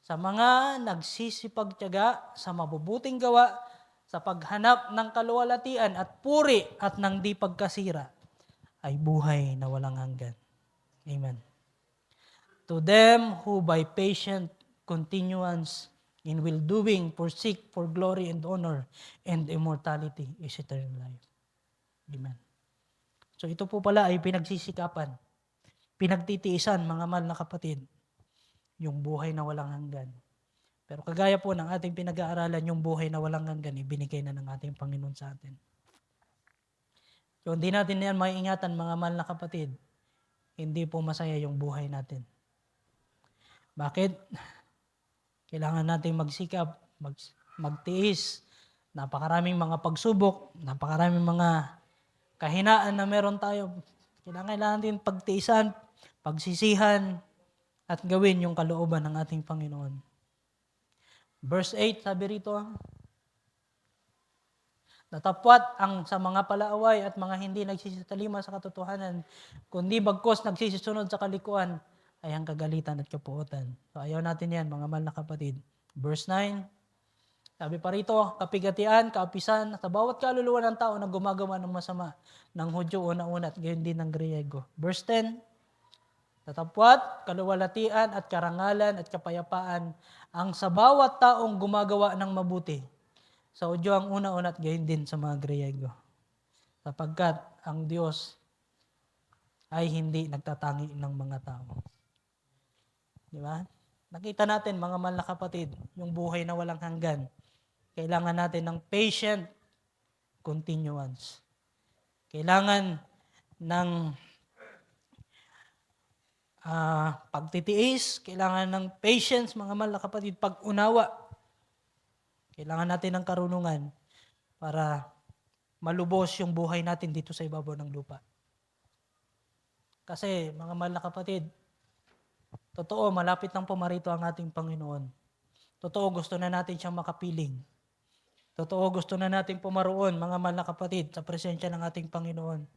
sa mga nagsisipagtiyaga sa mabubuting gawa, sa paghanap ng kaluwalhatian at puri at ng di pagkasira, ay buhay na walang hanggan. Amen. To them who by patient continuance in well-doing seek for glory and honor and immortality is eternal life. Amen. So ito po pala ay pinagsisikapan, pinagtitiisan, mga mahal na kapatid, yung buhay na walang hanggan. Pero kagaya po ng ating pinag-aaralan, yung buhay na walang hanggan, ibinigay na ng ating Panginoon sa atin. So hindi natin yan maiingatan, mga mahal na kapatid, hindi po masaya yung buhay natin. Bakit? Kailangan natin magsikap, magtiis. Napakaraming mga pagsubok, napakaraming mga kahinaan na meron tayo. Kailangan natin pagtiisan, pagsisihan, at gawin yung kalooban ng ating Panginoon. Verse 8, sabi rito, natapwat ang sa mga palaaway at mga hindi nagsisitalima sa katotohanan, kundi bagkos nagsisisunod sa kalikuan, ay ang kagalitan at kapuotan. So ayaw natin yan, mga mahal na kapatid. Verse 9, sabi pa rito, kapigatian, kaapisan, sa bawat kaluluwa ng tao na gumagawa ng masama, ng Hudyo una-una at gayon din ng Griego. Verse 10, tatapwat, kaluwalhatian at karangalan at kapayapaan ang sa bawat taong gumagawa ng mabuti. Sa Hudyo ang una-una at gayon din sa mga Griego. Sapagkat ang Diyos ay hindi nagtatangi ng mga tao. Di ba? Nakita natin, mga mahal na kapatid, yung buhay na walang hanggan. Kailangan natin ng patient continuance. Kailangan ng pagtitiis, kailangan ng patience, mga mahal na kapatid, pag-unawa. Kailangan natin ng karunungan para malubos yung buhay natin dito sa ibabaw ng lupa. Kasi, mga mahal na kapatid, totoo, malapit nang pumarito ang ating Panginoon. Totoo, gusto na natin siyang makapiling. Totoo, gusto na natin pumaroon, mga mahal na kapatid, sa presensya ng ating Panginoon.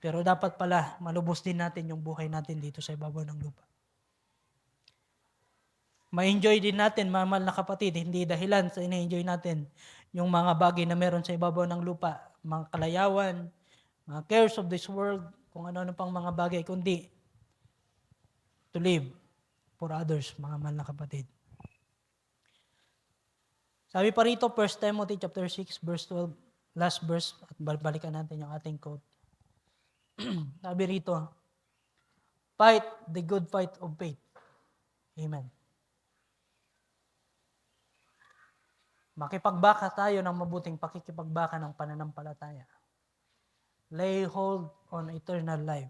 Pero dapat pala, malubos din natin yung buhay natin dito sa ibabaw ng lupa. ma-enjoy din natin, mga mahal na kapatid, hindi dahilan sa ina-enjoy natin yung mga bagay na meron sa ibabaw ng lupa, mga kalayawan, mga cares of this world, kung ano-ano pang mga bagay, kundi to live for others, mga mahal na kapatid. Sabi pa rito, 1 Timothy chapter 6, verse 12, last verse, at balikan natin yung ating quote. Sabi rito, fight the good fight of faith. Amen. Makipagbaka tayo ng mabuting pakikipagbaka ng pananampalataya. Lay hold on eternal life.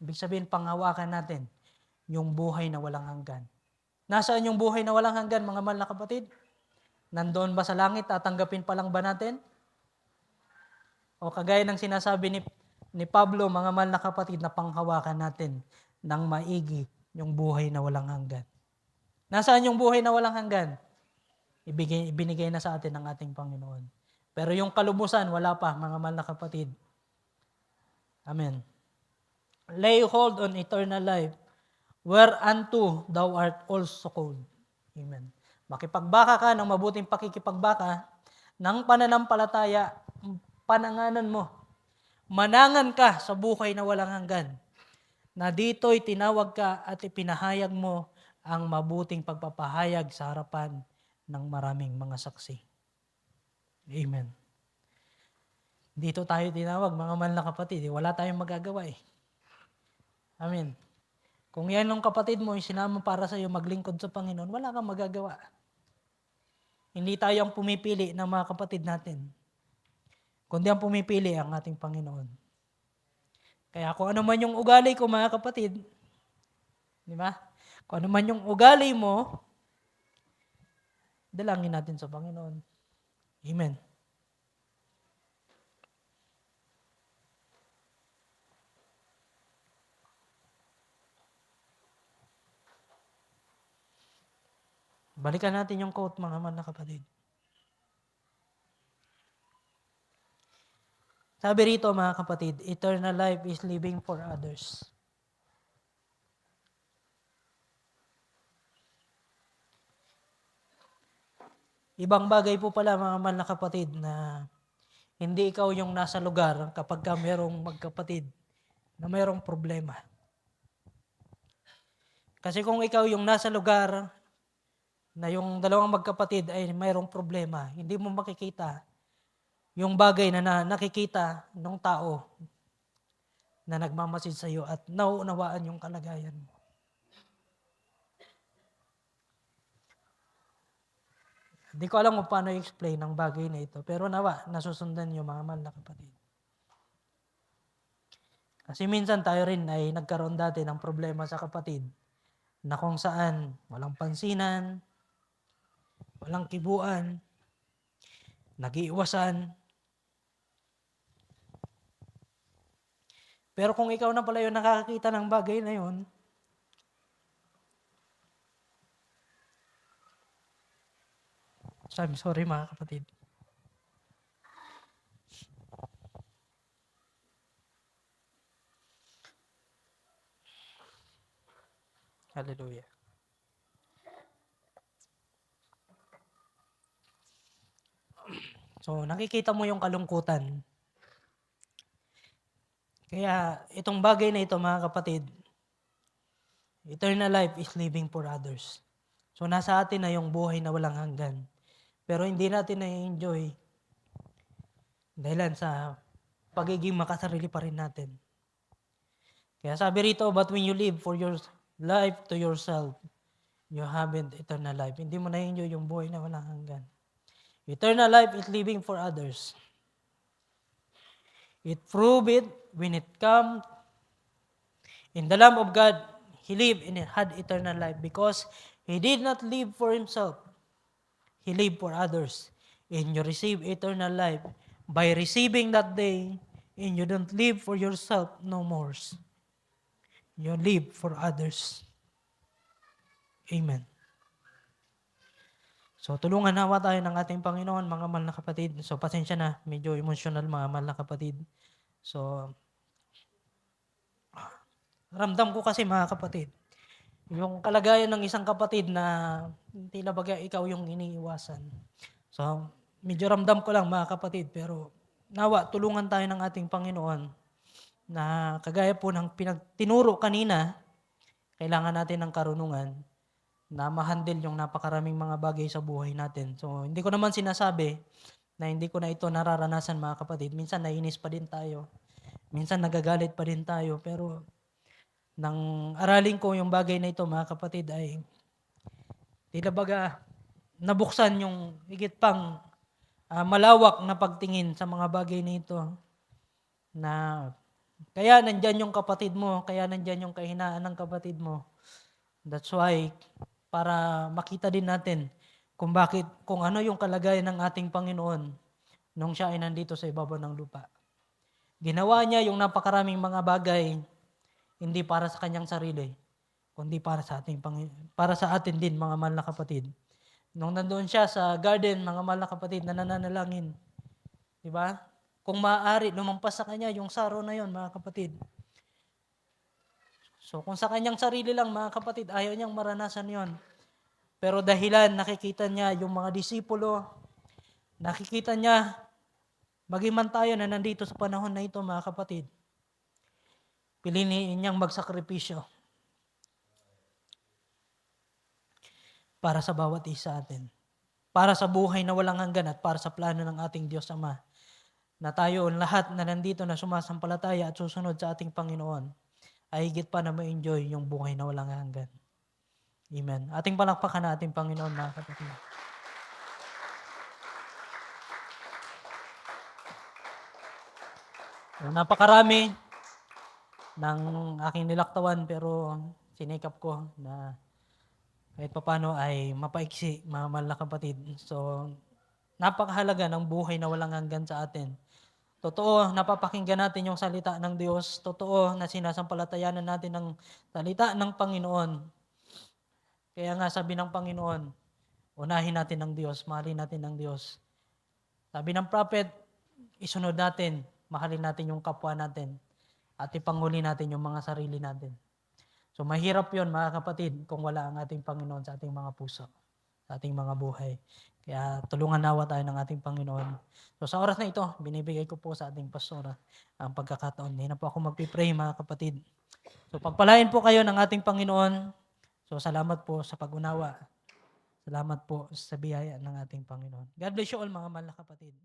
Ibig sabihin, panghawakan natin yung buhay na walang hanggan. Nasaan yung buhay na walang hanggan, mga mahal na kapatid? Nandoon ba sa langit? Tatanggapin pa lang ba natin? O kagaya ng sinasabi ni Pablo, mga mahal na kapatid, na panghawakan natin ng maigi yung buhay na walang hanggan. Nasaan yung buhay na walang hanggan? Ibinigay na sa atin ng ating Panginoon. Pero yung kalumusan, wala pa, mga mahal na kapatid. Amen. Lay hold on eternal life, whereunto thou art also called. Amen. Makipagbaka ka ng mabuting pakikipagbaka ng pananampalataya, pananganan mo. Manangan ka sa buhay na walang hanggan, na dito'y tinawag ka at ipinahayag mo ang mabuting pagpapahayag sa harapan ng maraming mga saksi. Amen. Dito tayo tinawag, mga mahal na kapatid. Wala tayong magagawa eh. Amen. Kung yan ng kapatid mo, yung sinama para sa iyo maglingkod sa Panginoon, wala kang magagawa. Hindi tayo ang pumipili ng mga kapatid natin, kundi ang pumipili ang ating Panginoon. Kaya kung ano man yung ugali ko, mga kapatid, di ba? Kung ano man yung ugali mo, dalangin natin sa Panginoon. Amen. Balikan natin yung quote, mga mahal na kapatid. Sabi rito, mga kapatid, eternal life is living for others. Ibang bagay po pala, mga mahal na kapatid, na hindi ikaw yung nasa lugar kapag ka merong magkapatid na merong problema. Kasi kung ikaw yung nasa lugar na yung dalawang magkapatid ay mayroong problema, hindi mo makikita yung bagay na nakikita ng tao na nagmamasid sa iyo at nauunawaan yung kalagayan mo. Hindi ko alam kung paano i-explain ang bagay na ito, pero nawa, nasusundan niyo, mga mahal na kapatid. Kasi minsan tayo rin ay nagkaroon dati ng problema sa kapatid na kung saan walang pansinan, walang kibuan, nag-iiwasan. Pero kung ikaw na pala yung nakakakita ng bagay na yun, sorry mga kapatid. Hallelujah. So, nakikita mo yung kalungkutan. Kaya, itong bagay na ito, mga kapatid, eternal life is living for others. So, nasa atin na yung buhay na walang hanggan. Pero hindi natin na-enjoy dahilan sa pagiging makasarili pa rin natin. Kaya sabi rito, but when you live for your life to yourself, you haven't eternal life. Hindi mo na-enjoy yung buhay na walang hanggan. Eternal life is living for others. It proved it when it come in the Lamb of God. He lived and had eternal life because He did not live for Himself. He lived for others. And you receive eternal life by receiving that day, and you don't live for yourself no more. You live for others. Amen. So, tulungan nawa tayo ng ating Panginoon, mga mahal na kapatid. So, pasensya na, medyo emotional, mga mahal na kapatid. So, ramdam ko kasi, mga kapatid, Yung kalagayan ng isang kapatid na tila baga ikaw yung iniiwasan. So, medyo ramdam ko lang mga kapatid, pero nawa tulungan tayo ng ating Panginoon na kagaya po ng tinuro kanina, kailangan natin ng karunungan na ma-handle yung napakaraming mga bagay sa buhay natin. So, hindi ko naman sinasabi na hindi ko na ito nararanasan mga kapatid. Minsan naiinis pa din tayo. Minsan nagagalit pa din tayo. Pero nang aralin ko yung bagay na ito mga kapatid ay tila baga nabuksan yung higit pang malawak na pagtingin sa mga bagay na ito na kaya nandyan yung kapatid mo, kaya nandyan yung kahinaan ng kapatid mo. That's why, para makita din natin kung ano yung kalagayan ng ating Panginoon nung siya ay nandito sa ibabaw ng lupa. Ginawa niya yung napakaraming mga bagay, hindi para sa kanyang sarili, kundi para sa atin din, mga mahal na kapatid. Nung nandoon siya sa garden, mga mahal na kapatid, na nananalangin, di ba? Kung maaari, lumampas sa kanya yung saro na yon, mga kapatid. So kung sa kanyang sarili lang, mga kapatid, ayaw niyang maranasan yon. Pero dahilan nakikita niya yung mga disipulo, nakikita niya, maging man tayo na nandito sa panahon na ito, mga kapatid, piliin niyang magsakripisyo para sa bawat isa atin. Para sa buhay na walang hanggan at para sa plano ng ating Diyos Ama. Na tayo lahat na nandito na sumasampalataya at susunod sa ating Panginoon ay higit pa na ma-enjoy yung buhay na walang hanggan. Amen. Ating palakpakan na ating Panginoon, mga kapatid. So, napakarami ng aking nilaktawan pero sinikap ko na kahit papano ay mapaiksi, mga mahal na kapatid. So, napakahalaga ng buhay na walang hanggan sa atin. Totoo, napapakinggan natin yung salita ng Diyos. Totoo na sinasampalatayanan natin ang salita ng Panginoon. Kaya nga sabi ng Panginoon, unahin natin ang Diyos, mahalin natin ang Diyos. Sabi ng prophet, isunod natin, mahalin natin yung kapwa natin, at ipanghuli natin yung mga sarili natin. So mahirap yon mga kapatid kung wala ang ating Panginoon sa ating mga puso, sa ating mga buhay. Kaya tulungan nawa tayo ng ating Panginoon. So sa oras na ito, binibigay ko po sa ating pastora ang pagkakataon. Hindi na po ako magpipray mga kapatid. So pagpalain po kayo ng ating Panginoon. So salamat po sa pag-unawa. Salamat po sa biyaya ng ating Panginoon. God bless you all mga mahal na kapatid.